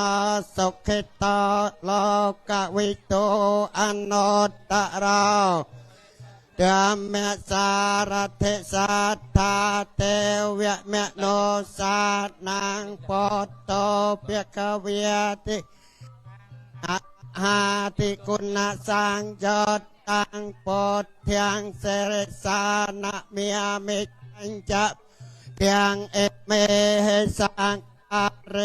S4: សុខិតោលោកវិតោអនុត្តរោ
S6: ธรรมสารเทสัทธาเทวะเมโนสานังปตโตเปียกเวียติหาติคุณสังจดตังปดเทียงเสรสานะเมียมิจังจะเทียงเอเมสังอาเร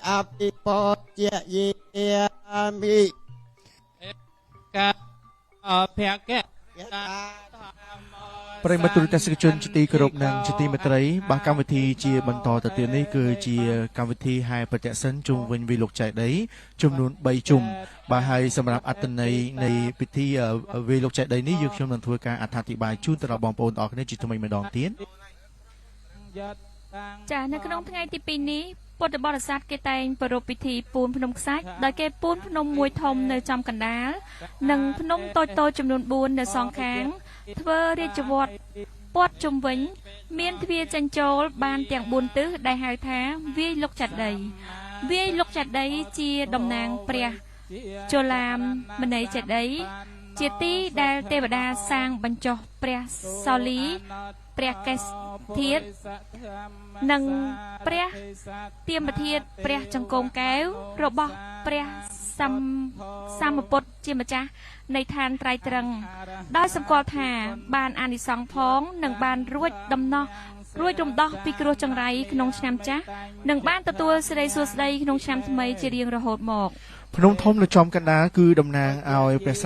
S6: อภิปเจยิยมิ
S4: កាអភៈកៈ
S3: ប្រិយមិត្តទូរទស្សនិកជនជាទីគោរពនិងជាទីមេត្រីបាទកម្មវិធីជាបន្តទៅទៀតនេះគឺជាកម្មវិធីហែប្រតិសិនជុំវិញវិលោកចែកដីចំនួន3ជុំបាទហើយសម្រាប់អត្ថន័យនៃពិធីវិលោកចែកដីនេះយើងខ្ញុំនឹងធ្វើការអត្ថាធិប្បាយជូនទៅដល់បងប្អូនអរគ្នាជាថ្មីម្ដងទៀត
S2: ចានៅក្នុងថ្ងៃទី2នេះពុទ្ធបរិស័ទគេតែងប្រារព្ធពិធីពូនភ្នំខ្សាច់ដោយគេពូនភ្នំមួយធំនៅចំកណ្ដាលនិងភ្នំតូចៗចំនួន4នៅសងខាងធ្វើរាជវត្តព័ទ្ធជុំវិញមានទ្វារចេញចូលបានទាំង4ទិសដែលហៅថាវាយលុកចាត់ដីវាយលុកចាត់ដីជាតំណាងព្រះជឡាមមនីចេតិយជាទីដែលទេវតាសាងបញ្ចុះព្រះសោលីព្រះកេសធាតុនិងព្រះទាមធាតុព្រះចង្គមកែវរបស់ព្រះសម្ពុទ្ធជាម្ចាស់នៃឋានត្រៃត្រឹងដោយសម្គាល់ថាបានអានិសង្សផងនិងបានរួចរំដោះពីគ្រោះចង្រៃក្នុងឆ្នាំចាស់និងបានទទួលសេរីសួស្តីក្នុងឆ្នាំថ្មីជារៀងរហូតមក
S3: ភ្នំធំនៅចំកណ្ដាលគឺតំណាងឲ្យព្រះស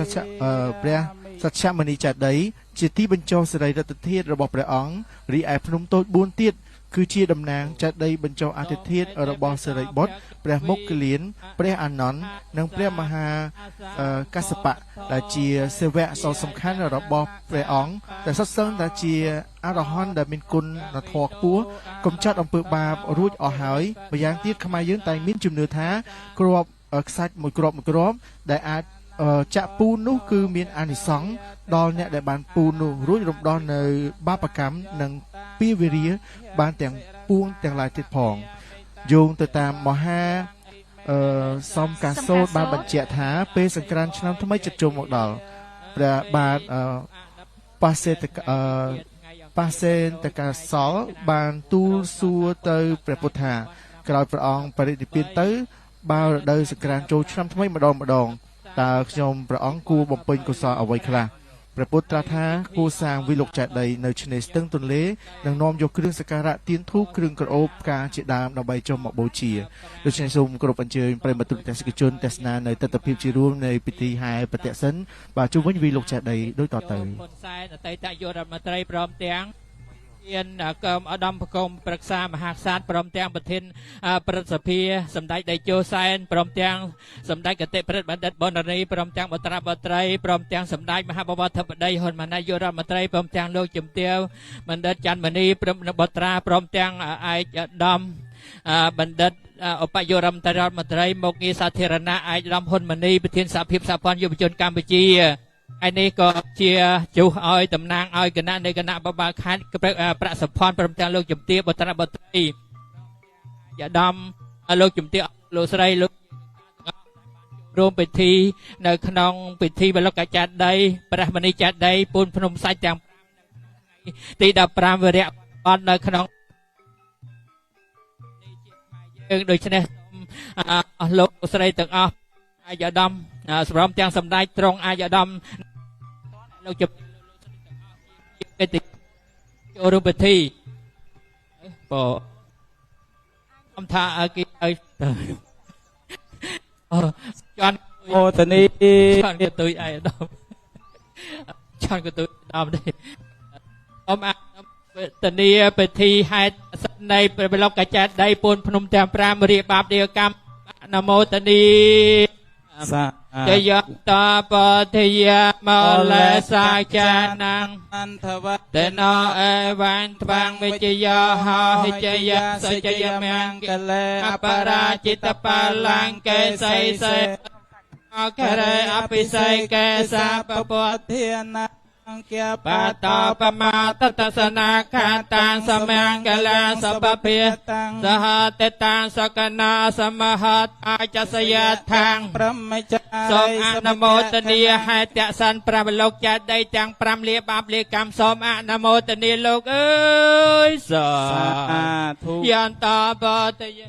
S3: ច្ឆមនីចេតិយជាទីបញ្ចុះសេរីរដ្ឋធាតុរបស់ព្រះអង្គរីឯភ្នំតូច4ទៀតគឺជាតំណាងចេតិយបញ្ចុះអធិធាតុរបស់សេរីបុត្រព្រះមុគលានព្រះអានន្ទនិងព្រះមហាកស្សបៈដែលជាសេវៈសំខាន់របស់ព្រះអង្គដែលសុទ្ធសឹងតែជាអរហន្តដែលមានគុណធម៌ខ្ពស់កំចាត់អំពើបាបរួចអស់ហើយម្យ៉ាងទៀតខ្មែរយើងតែមានជំនឿថាគ្រាប់ខ្សាច់មួយគ្រាប់ដែលអាចចាក់ពូននោះគឺមានអានិសង្សដល់អ្នកដែលបានពូននោះរួចរំដោះនៅបាបកម្មនិងពីវិរិយបានទាំងពួងទាំងឡាយទៀតផងយោងទៅតាមមហាសំកាសូតបានបញ្ជាក់ថាពេលសង្ក្រាន្តឆ្នាំថ្មីជិតចូលមកដល់ព្រះបាទប៉ាសេនតកាសលបានទូលសួរទៅព្រះពុទ្ធថាក្រោយព្រះអង្គបរិនិព្វានទៅបើរដូវសង្ក្រាន្តចូលឆ្នាំថ្មីម្ដងតើខ្ញុំព្រះអង្គគួរបំពេញកុសលអ្វីខ្លះព្រះពុទ្ធត្រាស់ថាគួរសាងវិលុកចេតិយនៅឆ្នេរស្ទឹងទន្លេនិងនាំយកគ្រឿងសក្ការៈទៀនធូបគ្រឿងក្រអូបផ្កាជាដើមដើម្បីចុះមកបូជាដូច្នេះសូមគោរពអញ្ជើញប្រិយមិត្តទស្សនិកជនទស្សនានៅទស្សនវិជ្ជារួមនៃពិធីហែប្រតិសិនបាទជុំវិញវិលុកចេតិយដូចតទៅ
S4: អតីតយុរដ្ឋមន្ត្រីព្រមទាំងមានក្រុមឧត្តមប្រគំប្រឹក្សាមហាក្សត្រព្រមទាំងប្រធានព្រឹទ្ធសភាសម្ដេចតេជោសែនព្រមទាំងសម្ដេចគតិប្រិទ្ធបណ្ឌិតបណ្ឌនីព្រមទាំងបត្រាបត្រីព្រមទាំងសម្ដេចមហាបវរធិបតីហ៊ុនម៉ាណែតនាយករដ្ឋមន្ត្រីព្រមទាំងលោកជំទាវបណ្ឌិតច័ន្ទមនីព្រមបត្រាព្រមទាំងឯកឧត្តមបណ្ឌិតឧបនាយករដ្ឋមន្ត្រីមកងារសាធារណៈឯកឧត្តមហ៊ុនម៉ាណីប្រធានសហភាពសហព័ន្ធយុវជនកម្ពុជាឯនេះក៏ជាជុះឲ្យតំណាងឲ្យគណៈនៃគណៈបបាលខេត្តប្រាក់សុផាន់ព្រមទាំងលោកជំទាវបត្រាបត្រីយាដំលោកជំទាវលោកស្រីលោករួមពិធីនៅក្នុងពិធីបលកចាដីព្រះមនីចាដីពូនភ្នំសាច់ទាំងទី15វិរៈអត់នៅក្នុងយើងដូច្នេះអស់លោកស្រីទាំងអស់អាយដាមសម្រាប់ទាំងសម្ដេចត្រង់អាយដាមលោកជប់កិត្តិចូលរួមពិធីបើខ្ញុំថាគេឲ្យចន់អូតនីចន់ក៏ទុយអាយដាមចន់ក៏ទុយដាមទេអមតនីពិធីហេតុនៃព្រះបលកចាដីពូនភ្នំទាំង5រៀបបាបរាកម្មនមោតនីจยตาปฏิยามเลสาจานังอันทวัตโนเอวันทวังวิจยาหาหิจยะสัจยมังกเลอปราจิตปาลังเกสัยเสอเกเรอภิไสเกสาปปะเทียนะ ปะตาปมาตตัสนาคาตังสมังกลาสัพเพสหเตตังสกนาสมหัตอาจัสยทัง
S5: ព្រមចារី
S4: សូមអនុមោទនាហើយតសិនប្រាំលោកចាដីទាំង5លាបាបលាកម្មសូមអនុមោទនាលោកអើយសា
S5: ធុ
S4: យន្តបតយ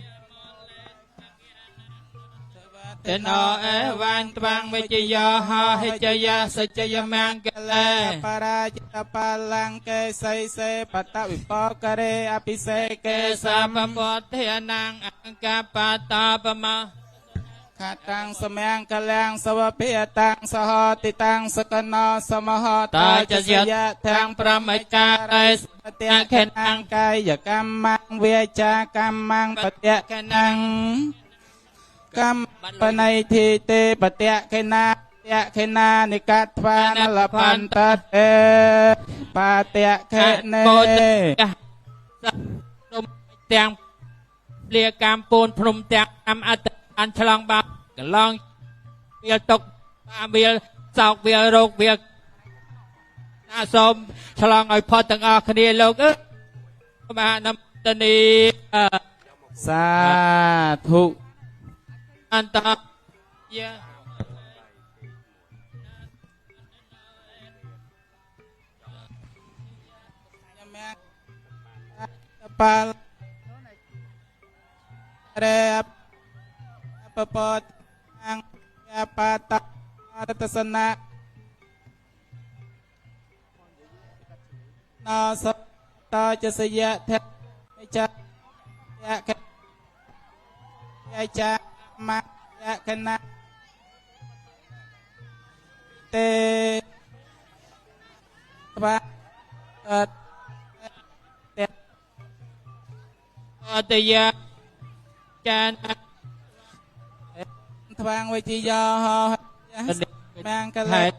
S4: តណោអេវ៉ានត្វាំងវិជ្ជយោហោហិជ្ជយសច្ចយមង្គលេ
S5: បរាជិតបាលង្កេសីសេបតវិបករេអភិសេកេ
S4: កេ
S5: ស
S4: សាប
S5: ម
S4: ពតិនាងអង្គបតាបម
S5: ខាតាំងសមង្គលាំងសវភិតាំងសហតិតាំងសកណោសមហត
S4: តាចយតាំងប្រមិការេស
S5: បតិខេណាំងកាយកម្មੰវាចាកម្មੰបតិខេណាំងកម្មបណៃធីទេបតិខេណាយៈខេណានិកាថ្វានលផន្តតេបតិខេនេ
S4: សូមទាំងលាកម្មពូនភ្នំទាំងកម្មអត្តអានឆ្លងបាបកន្លងវាលទុកបាវាលសោកវាលរោគវាលណាសូមឆ្លងឲ្យផុតទាំងអស់គ្នាលោកអើយបាទនំតនី
S5: សាធុ
S4: អន្តយា
S5: បាលរេបពតអង្គបតតតសនាណសតចសយៈធចយកយចាមយកណាទេបាត
S4: អតយាចាន
S5: ថ្វាងវិជ្ជាយោហោមង្គល
S4: ហេត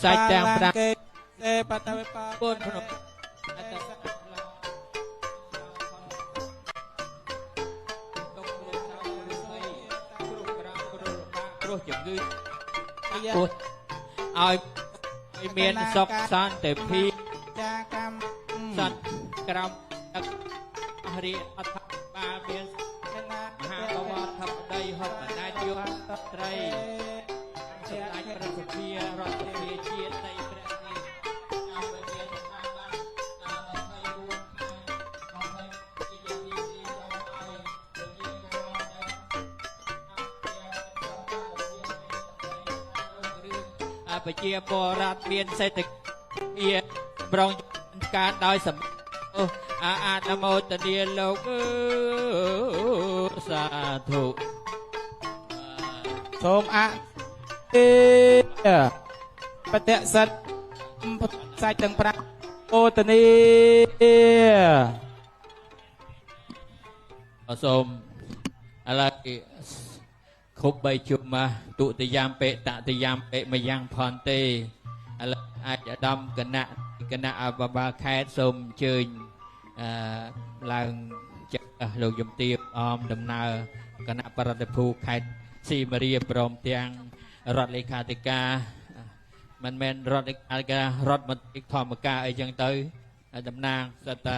S4: សាច់ទាំង5
S5: កេសេបតវិប
S4: ពូនភ្នំអត្តព្រោះជំងឺពោះឲ្យមានសុខសន្តិភាព
S5: ចាកម្ម
S4: សន្តិក្រមទឹកអរិយអធិបាលមានមហាបវរធម្មដីហុកបណ្ដាយុទ្ធត្រីសម្ដេចព្រះសុភារដ្ឋសភាជាតិនៃព្រះរាជអភិបាលប្រជាពលរដ្ឋមានសេដ្ឋកិច្ចប្រងការដោយសម្អនុមោទនាលោកអើយសាធុ
S5: សូមអទេបតិសិទ្ធសាច់ទាំង5អូតនី
S4: សូមឥឡូវគ្រប់3ជុំមកទុតិយាមបេតតិយាមបេមយ៉ាងផនទេឥឡូវអាចឧត្តមគណៈអភិបាលខេត្តសូមអញ្ជើញឡើងចាស់លោកយមទាបអមដំណើរគណៈបរដ្ឋភូខេត្តសីមារាព្រមទាំងរដ្ឋលេខាធិការមិនមែនរដ្ឋលេខាធិការរដ្ឋមន្ត្រីធម្មការអីចឹងទៅតំណាងសត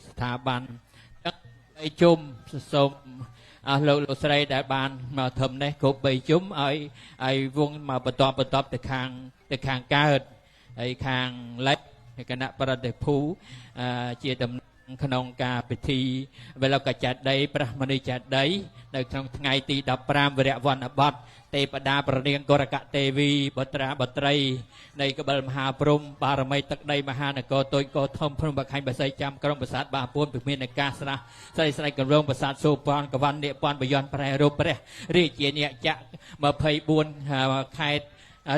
S4: ស្ថាប័ន3ជុំសូមអស់លោកស្រីដែលបានមកធំនេះគ្រប់3ជុំឲ្យវងមកបន្តទៅខាងកើតហើយខាងលិចគណៈបរដ្ឋភូជាតំណាងក្នុងការពិធីវេលកចាត់ដីប្រះមនីចាត់ដីនៅក្នុងថ្ងៃទី15វរៈវណ្ណបតទេពតាប្រនាងកុរកទេវីបុត្រាបុត្រីនៃកបិលមហាព្រំបារមីទឹកដីមហានគរតូចកោធំភ្នំបខៃបស័យចាំក្រុងប្រាសាទបាពួនពិមាននៃការស្រះស្រីស្រីកន្លងប្រាសាទសូពាន់កវណ្ណនិពន្ធបយ័នប្រែរូបព្រះរាជាអ្នកចក្រ24ខេត្ត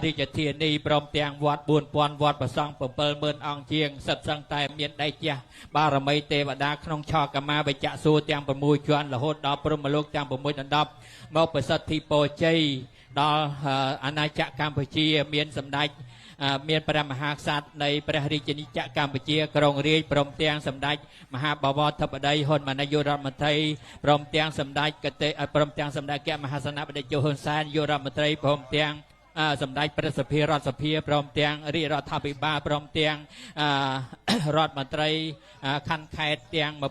S4: រាជធានីព្រមទាំងវត្ត4000វត្តប្រសង់70000អង្គជាងសិតសឹងតែមានដៃជះបារមីទេវតាក្នុងឆកមាវិជ្ជសួរទាំង6ជាន់រហូតដល់ព្រហ្មលោកទាំង6ដណ្ដប់មកប្រសិទ្ធិពរជ័យដល់អាណាចក្រកម្ពុជាមានសម្ដេចមានព្រះមហាក្សត្រនៃព្រះរាជាណាចក្រកម្ពុជាក្រុងរាជព្រមទាំងសម្ដេចមហាបវរធិបតីហ៊ុនម៉ាណែតនាយករដ្ឋមន្ត្រីព្រមទាំងសម្ដេចកតេព្រមទាំងសម្ដេចកមហាសេនាបតីជហ៊ុនសែននាយករដ្ឋមន្ត្រីព្រមទាំង សម្ដេចព្រះសភារដ្ឋសភាព្រមទាំងរាជរដ្ឋាភិបាលព្រមទាំងរដ្ឋមន្ត្រីខណ្ឌខេត្តទាំង24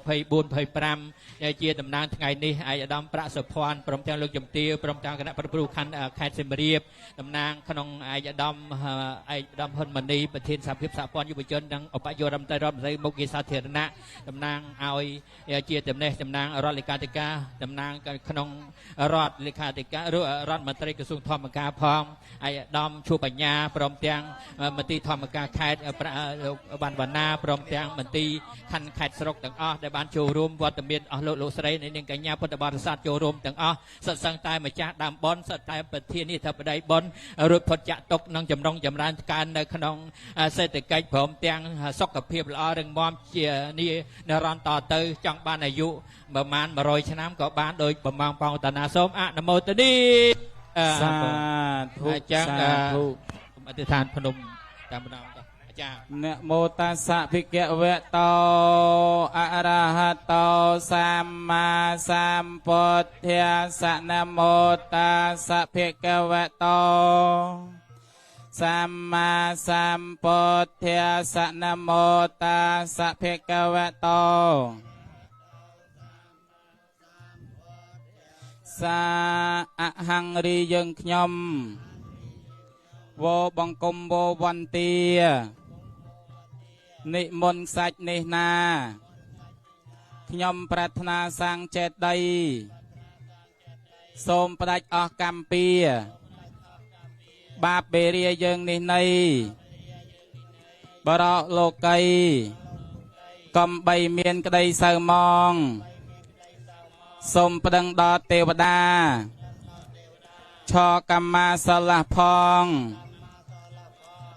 S4: 25ជាតំណាងថ្ងៃនេះឯកឧត្តមប្រាក់សុភ័ណ្ឌព្រមទាំងលោកជំទាវព្រមទាំងគណៈប្រតិភូខណ្ឌខេត្តសៀមរាបតំណាងក្នុងឯកឧត្តមហ៊ុនម៉ាណីប្រធានសហភាពសហព័ន្ធយុវជននិងឧបនាយករដ្ឋមន្ត្រីមុខវិសាធារណៈតំណាងឲ្យជាតំណែងតំណាងរដ្ឋលេខាធិការតំណាងក្នុងរដ្ឋលេខាធិការរដ្ឋមន្ត្រីក្រសួងធម្មការផងឯកឧត្តមឈូបញ្ញាព្រមទាំងមន្ត្រីធម្មការខេត្តលោកបានវណ្ណាព្រមទាំងមន្ត្រីខណ្ឌខេត្តស្រុកទាំងអស់ដែលបានចូលរួមវត្តមានអស់លោកស្រីនិងកញ្ញាពុទ្ធបរិស័ទចូលរួមទាំងអស់សិតសឹងតែម្ចាស់ដើមបុណ្យសិតតែប្រធានាធិបតីបុណ្យរួចផុតចាក់ទុកនិងចម្រុងចម្រើនកើននៅក្នុងសេដ្ឋកិច្ចព្រមទាំងសុខភាពល្អរឹងមាំជានិរន្តរ៍ទៅចង់បានអាយុប្រមាណ100ឆ្នាំក៏បានដោយបំងបងតាណាសូមអនុមោទនី
S5: សាធុ
S4: ចា៎
S5: សាធុ
S4: អធិដ្ឋានភ្នំតាមម្ដងអាចារ្យ
S5: นะโมตัสสะภิกขวะโตอะระหะโตสัมมาสัมพุทธัสสะนะโมตัสสะภิกขวะโตสัมมาสัมพุทธัสสะนะโมตัสสะภิกขวะโตសាអហង្រីយើងខ្ញុំវបង្គំវវន្ទានិមន្តសាច់នេះណាខ្ញុំប្រាថ្នាសាងចេតិយសូមផ្ដាច់អស់កម្មពៀបាបបេរាយើងនេះនៃបរោលោកីកំបីមានក្តីសៅមងសូមប្តឹងដល់ទេវតាឆកម្មាសិលះផង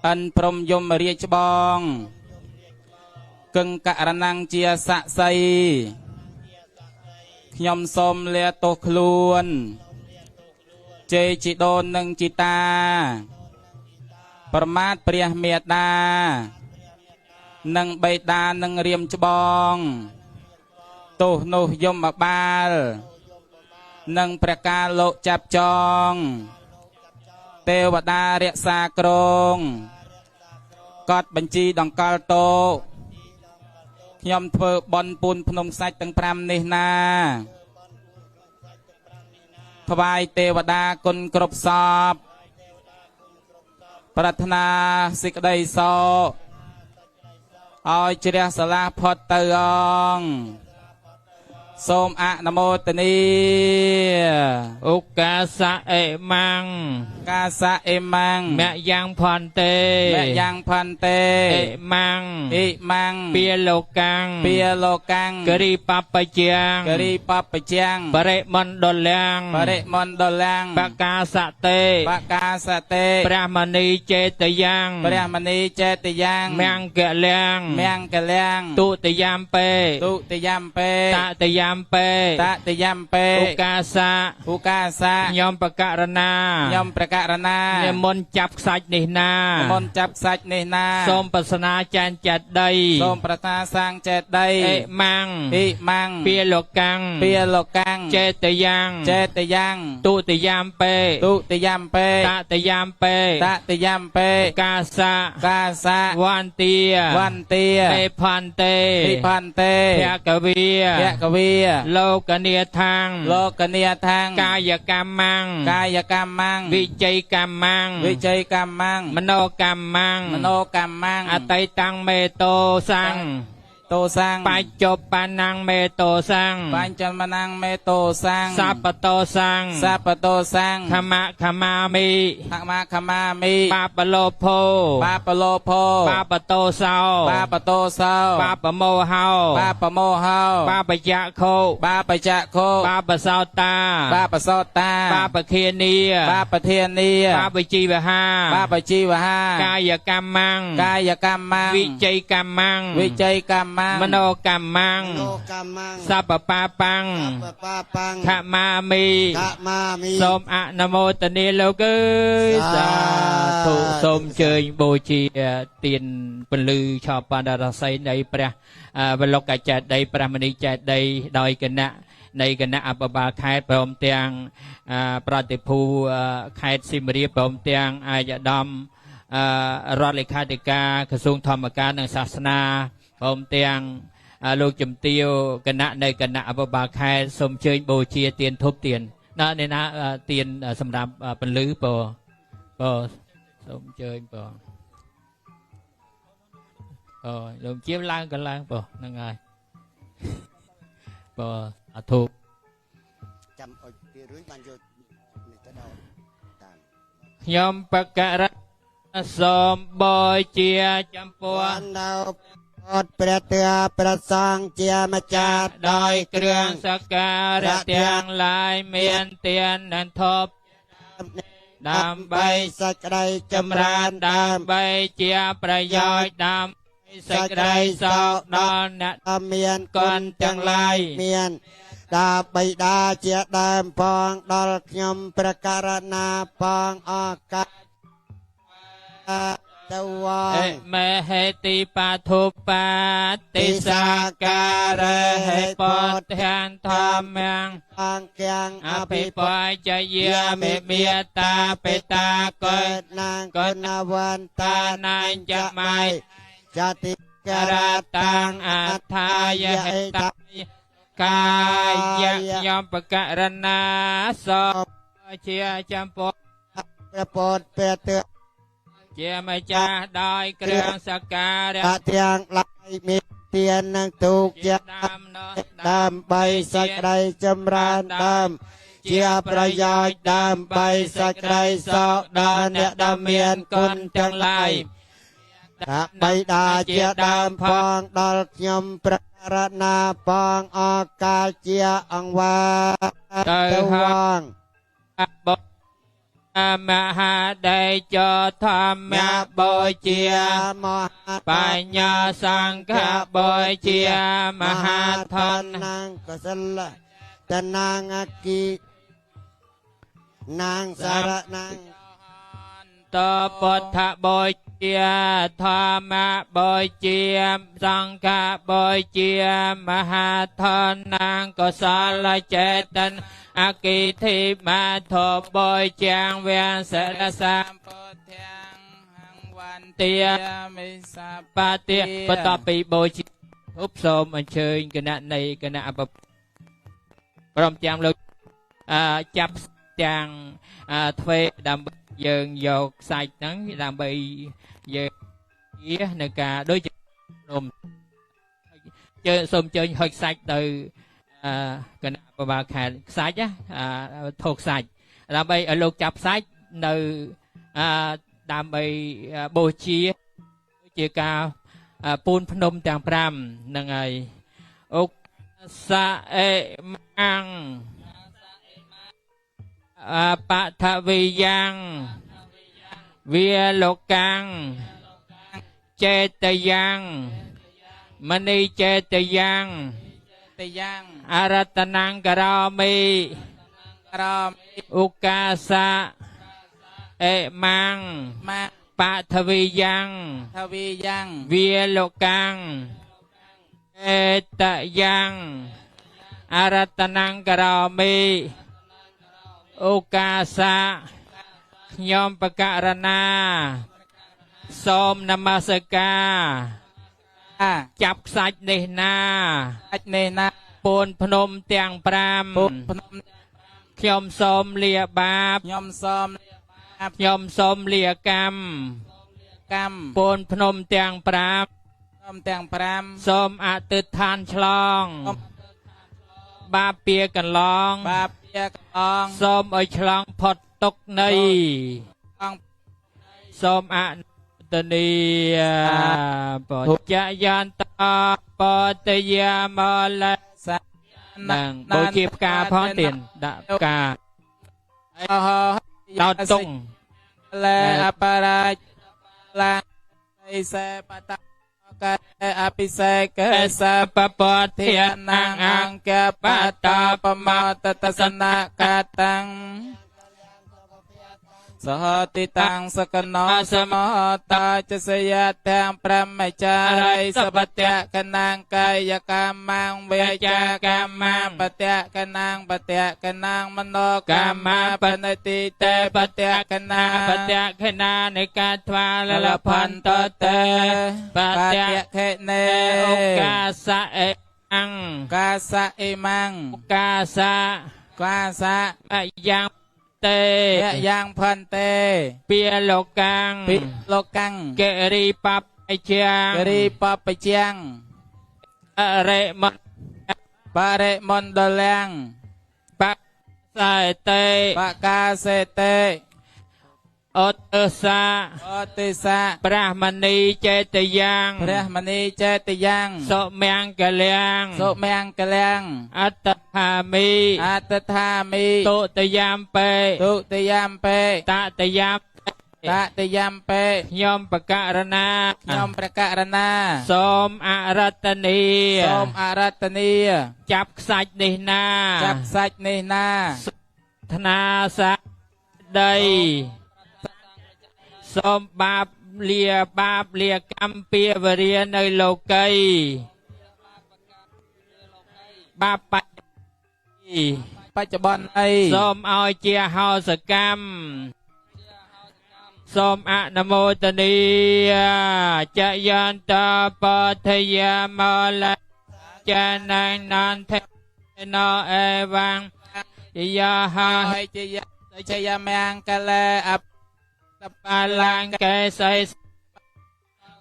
S5: អិនព្រំយមរាជបងកឹងករណងជាស័ក្តិសិទ្ធិខ្ញុំសូមលាទោសខ្លួនជេជីដូននិងជីតាប្រមាថព្រះមេត្តានិងបិតានិងរៀមច្បងទោសនោះយមបាលនិងព្រះការលោកចាប់ចងទេវតារក្សាគ្រងកត់បញ្ជីដង្កល់តោខ្ញុំធ្វើបន់ពូនភ្នំសាច់ទាំង5នេះណាថ្វាយទេវតាគុណគ្រប់សពប្រាថ្នាសេចក្តីសុខឲ្យជ្រះសាលាផុតទៅអង្គសូមអនុមោទនី
S4: ឧកាសៈអេម៉ាំង
S5: កាសៈអេម៉ាំង
S4: មយ៉ាងផន្តេ
S5: មយ៉ាងផន្តេ
S4: អេម៉ាំង
S5: អេម៉ាំង
S4: ពាលោកាំង
S5: ពាលោកាំង
S4: គិរីបបជាង
S5: គិរីបបជាង
S4: បរិមណ្ឌលាំង
S5: បរិមណ្ឌលាំង
S4: បកាសៈតេ
S5: បកាសៈតេ
S4: ព្រះមនីចេតយ៉ាង
S5: ព្រះមនីចេតយ៉ាង
S4: មង្គលាំង
S5: មង្គលាំង
S4: ទុតិយំពេ
S5: ទុតិយំពេ
S4: តតិយំពេ
S5: តតិយំពេ
S4: ឧកាសៈ
S5: ឧកាសៈ
S4: ខ្ញុំប្រករណា
S5: ខ្ញុំប្រករណា
S4: និមន្តចាប់ខ្សាច់នេះណា
S5: និមន្តចាប់ខ្សាច់នេះណា
S4: សូមប្រសនាចានចេតិយ
S5: សូមប្រាថ្នាសាងចេតិយ
S4: អេម៉ាំង
S5: អេម៉ាំង
S4: ពាលោកាំង
S5: ពាលោកាំង
S4: ចេតយ៉ាង
S5: ចេតយ៉ាង
S4: ទុតិយំពេ
S5: ទុតិយំពេ
S4: តតិយំពេ
S5: តតិយំពេ
S4: កាសៈ
S5: កាសៈ
S4: វន្ទា
S5: វន្ទា
S4: មេផន្តេ
S5: មេផន្តេ
S4: ភគវី
S5: ភគវី
S4: លោកនាថាង
S5: លោកនាថាង
S4: កាយកម្មัง
S5: កាយកម្មัง
S4: វិជ័យកម្មัง
S5: វិជ័យកម្មัง
S4: មโนកម្មัง
S5: មโนកម្មัง
S4: អតីតាំងមេតោសੰង
S5: តោសាំង
S4: បច្ចុប្បន្នាងមេតោសាំង
S5: បញ្ចមនាងមេតោសាំង
S4: សពតោសាំង
S5: សពតោសាំង
S4: ខមៈខមាមិ
S5: ខមៈខមាមិ
S4: បាបលោភោ
S5: បាបលោភោ
S4: បាបតោសោ
S5: បាបតោសោ
S4: បាបមោហោ
S5: បាបមោហោ
S4: បាបយៈខោ
S5: បាបចៈខោ
S4: បាបសោតា
S5: បាបសោតា
S4: បាបខានី
S5: បាបធានី
S4: បាបជីវហា
S5: បាបជីវហា
S4: កាយកម្មัง
S5: កាយកម្មัง
S4: វិជ័យកម្មัง
S5: វិជ័យកម្មัง
S4: មโนកម្មังសពបាបាំងខមាមិសូមអនុមោទនាលោកអើយសាធុសូមជើញបូជាទានពលឺឆោបបណ្ដរស័យនៃព្រះវលោកចេតិយព្រះមនីចេតិយដោយគណៈ នៃគណៈអបបាលខេត្តព្រមទាំងប្រតិភូខេត្តសៀមរាបព្រមទាំងអាយដាមរដ្ឋលេខាធិការក្រសួងធម្មការនិងសាសនាព្រមទាំងលោកជំទាវគណៈនៃគណៈអបបាលខេត្តសូមអញ្ជើញបូជាទានធូបទៀនអ្នកណាទៀនសម្រាប់ពលឺបងសូមអញ្ជើញបងលោកជាឡើងក៏ឡើងបងហ្នឹងហើយបងអាធូប
S6: ចាំអុចពីរួយបានយកនេះទៅដល់តាម
S4: ខ្ញុំបកករៈសូមបូជាចំពោះ
S6: នៅអត់ព្រះទើព្រះសង្ឃជាម្ចាស់
S4: ដោយគ្រឿងសក្ការៈទាំងឡាយមានទាននិងធប់ដើម្បី
S6: សេចក្តី
S4: ចម្រើនដើម្បីជាប្រយោជន៍ដើម្បីសេចក្តីសុខដល់អ្នក
S6: មានគុណទាំងឡាយមានតាបិតាជាដើមផងដល់ខ្ញុំព្រះករណាផងអកាទៅវង
S4: មហេតិបាធុបាទិសាការៈហេពធានធម្មង
S6: អង្គាំង
S4: អភិបច្ចយាមិមេត្តាបេតាកេ
S6: នាងគុណវន្តា
S4: តានញ្ញមៃ
S6: ចតិ
S4: ក
S6: ការ
S4: រ
S6: ៈ
S4: តាំងអថាយហេតកាយយំបករណាសូមជាចំពោះ
S6: ព្រះពុទ្ធព្រះទើ
S4: ជាម្ចាស់ដោយគ្រឿងសក្ការៈ
S6: ទាំងឡាយមានទាននឹងទូកជា
S4: ដើមនោះ
S6: ដើម្បីសេចក្តីចម្រើនដើមជាប្រយោជន៍ដើម្បីសេចក្តីសុខដល់អ្នកដែលមានគុណទាំងឡាយតាបិតាជាដើមផងដល់ខ្ញុំព្រះរណាផងអកាលជាអង្វាទៅវង
S4: បមហាដេចធម្មបូជា
S6: មហា
S4: បញ្ញាសង្ឃបូជាមហាធន
S6: នាងកុសលតនាងអគិនាងសារៈនាង
S4: តពុទ្ធបូជាធម្មបូជាសង្ឃបូជាមហាធននាងកុសលចេតនអគិធិមាធបូជាវាសរសម្ពុទ្ធាងហង្វន្ទាមិសាបតិបន្ទាប់ពីបូជាធូបសូមអញ្ជើញគណៈនៃគណៈអបព្រមទាំងលោកចាប់ទាំងទ្វេដើម្បីយើងយកខ្សាច់ហ្នឹងដើម្បីយើងជានៅការដូចជានំជើសូមជើញហុចខ្សាច់ទៅគណៈបបាលខេត្តខ្សាច់ធោខ្សាច់ដើម្បីឲ្យលោកចាប់ខ្សាច់នៅដើម្បីបូជាការពូនភ្នំទាំង5ហ្នឹងហើយអុកសាអេម៉ាំងបថវិយ៉ាងវាលោកាំងចេតយ៉ាងមនីចេតយ៉ាងអរតនាងករោមីឧកាសាអេម៉ាំងបថវិយ៉ាងវាលោកាំងចេតយ៉ាងអរតនាងករោមីឱកាសៈខ្ញុំបកករណាសូមនមស្ការចាប់ខ្សាច់នេះណាពូនភ្នំទាំង5ខ្ញុំសូមលាបាបខ្ញុំសូមលាកម្មពូនភ្នំទាំង5សូមអធិដ្ឋានឆ្លងបាបពាកន្លងសូមឲ្យឆ្លងផុតទុក្ខនៃសូមអនុទនីបច្ចយន្តបតយាមលសនឹងបូជាផ្កាផងទៀតដាក់ផ្កាដោតតុងលែអបរាជឡាឥសេបតកេអភិសេកេសពពធានាងអង្គបតាបមតតសនកតាំង
S5: สหติตังสกนอสมหตาจะสยะแทงพระมจาริสัพเตะกนังกายกรรมังเวจากรรมังปเตะกนังปเตะกนังมโนกรรมาปนติเตปเตะกนาปเตะกนาในการทวาละพันตเตปเตะเขเนโอกาสะเอมังกาสะเอมังกาสะยังเตยังพันเตเปียโลกังเกรีปัปไปเจียงปะเรมอนดลังปะสายเตปะกาเสเตอตสะพระมณีเจตยังโสเมียงกะเลียงอัตถามิตุตยามเปตะตยามเปยมประการณาสมอารัตนีจับสัจนินาธนาสะใดสมบาปเลียกรรมเปียวเรียในโลกัยบาปปัจจุบันไอสมเอาเจียหาสกรรมสมอะนโมตนีจะยันตาปัทยามลาจะนันเทนเอวังยาหาจยามังกะเลอปาลังแกไซ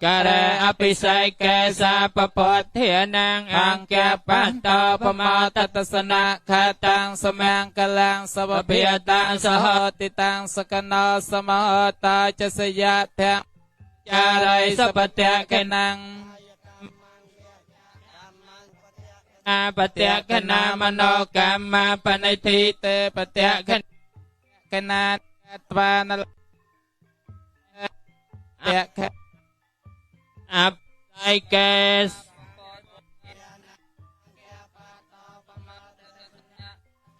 S5: กะเรอภิไซแกสาปปะเทนังอังแกปัตตาปมาตัสนะคาตังสมังกลังสวะเพียตังสหติตังสกนาสมหตาจะสยะแทงจาริสัพเตะกนังปเตะกนามโนกรรมาปณิทิเตปเตะกนาตวานเตะอัปไอเกส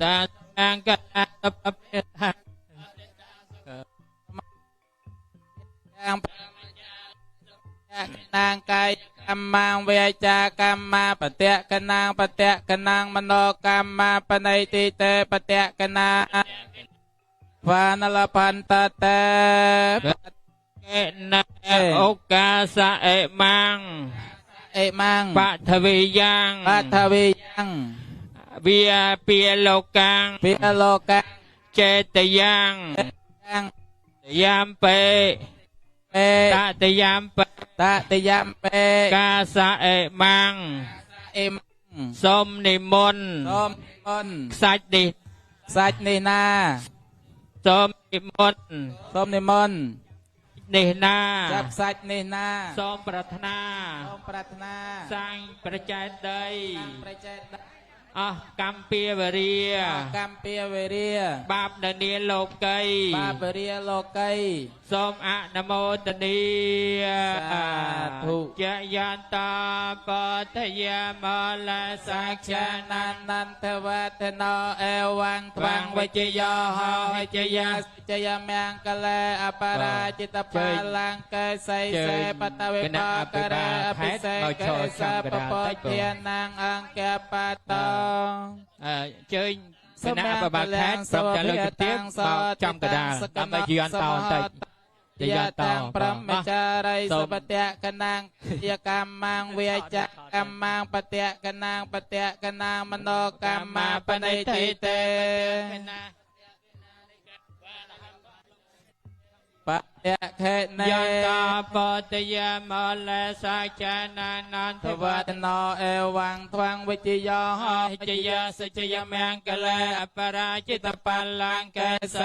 S5: ตาสังกัตปเปหะนางกายกรรมังเวจากรรมาปเตะกนังมโนกรรมาปนัยติเตปเตะกนาฟานลพันตเตนะโอกาสะเอมังปัทวิยังเบียเปียโลกังเจตยังยามเปตะยามเปกาสะเอมังสมนิมนต์สัจนินาสมนิมนต์เนนาจับสัจเนนาสมปรารถนาสร้างประจัยใดกัมเปียวเรียบาปเนียโลกัยสมอะนโมตนีจะยันตาปัทยามลาสักชานันทวัฒนเอวังทวังวิจยาหวิจยาจยามังกะเลอปาราจิตปาลังเกไสเสปตะเวปากะเรอภิเสกเกสะปปเทียนังอังแกปะตองเจอคณะประบาแพทย์พร้อมจะเลิกเตี้ยจำกระดาษทำไปยืนต่อติจะยันต่อพระมจาริสัพเตะกนังยกรรมังเวจากรรมังปเตะกนังมโนกรรมาปณิทิเตปะเตะเขเนยันตาปตยามลสัจจานันทวัฒนเอวังทวังวิจยาหจยาสัจยมังกะเลอปราจิตปัลลังเกไส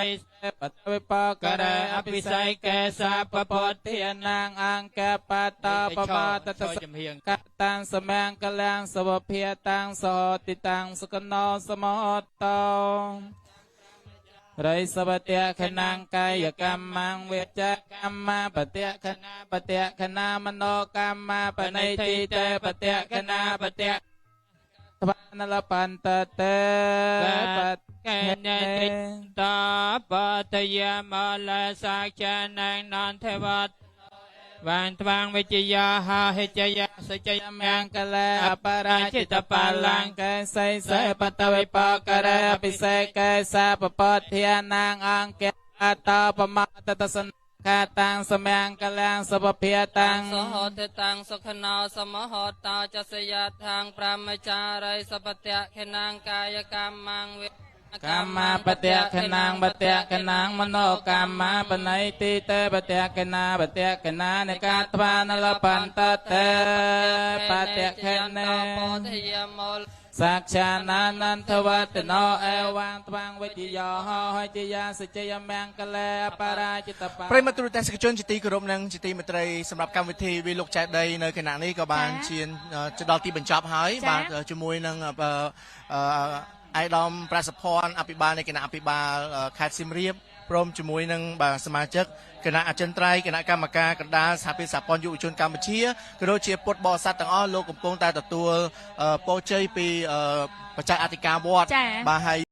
S5: ปตวิปากะเรอภิไสเกสะปปเทียนังอังแกปัตตาปมาตตสกตังสมังกะลังสวะเพียตังสหติตังสกนอสมหตาไรสัพเตะขนังกายกรรมังเวจากรรมาปเตะขณามโนกรรมาปนัยติเตปเตะขณาปเตะทวานลปันตเต
S4: កេណេតបតយមលសាចានាងននទេវតវានត្វាងវិជ្ជយាហាហេចយាសច្ចយមង្គលេអបរាជិតបលាំងកេសៃសេបតវិបករេអភិសេកេសាពពធានាងអង្គអតបមតតសនកាតាំងសមង្គលាំងសពភាតាំងសហតតាំងសុខណោសមហតោចសយថាងប្រមចារិសពតៈខេនាងកាយកម្មងវេកម្មាបតៈខណាងបតៈខណាងមនោកម្មាបណៃទីតេបតៈខណាបតៈខណានិកាត្វានលបន្តតេបតៈខណេពោធិយមលសាક્ષានានន្តវតណោអេវាងត្វាងវិជ្ជយោហោហិជយាសច្ចយមង្គលេអបរាជិតប
S1: ប្រិមត្តទូរទស្សនិកជនជាទីគោរពនិងជាទីមេត្រីសម្រាប់កម្មវិធីវាលោកចែកដីនៅគណៈនេះក៏បានឈានទៅដល់ទីបញ្ចប់ហើយបាទជាមួយនឹងអាយដាមប្រសិទ្ធភ័ណ្ឌអភិបាលនៃគណៈអភិបាលខេត្តសៀមរាបព្រមជាមួយនឹងបាទសមាជិកគណៈអចិន្ត្រៃយ៍គណៈកម្មការកណ្ដាលសហភាពសហព័ន្ធយុវជនកម្ពុជាក៏ដូចជាពុទ្ធបរិស័ទទាំងអស់លោកកំពុងតែទទួលពរជ័យពីបច្ចេកអធិការវត្តបាទហើយ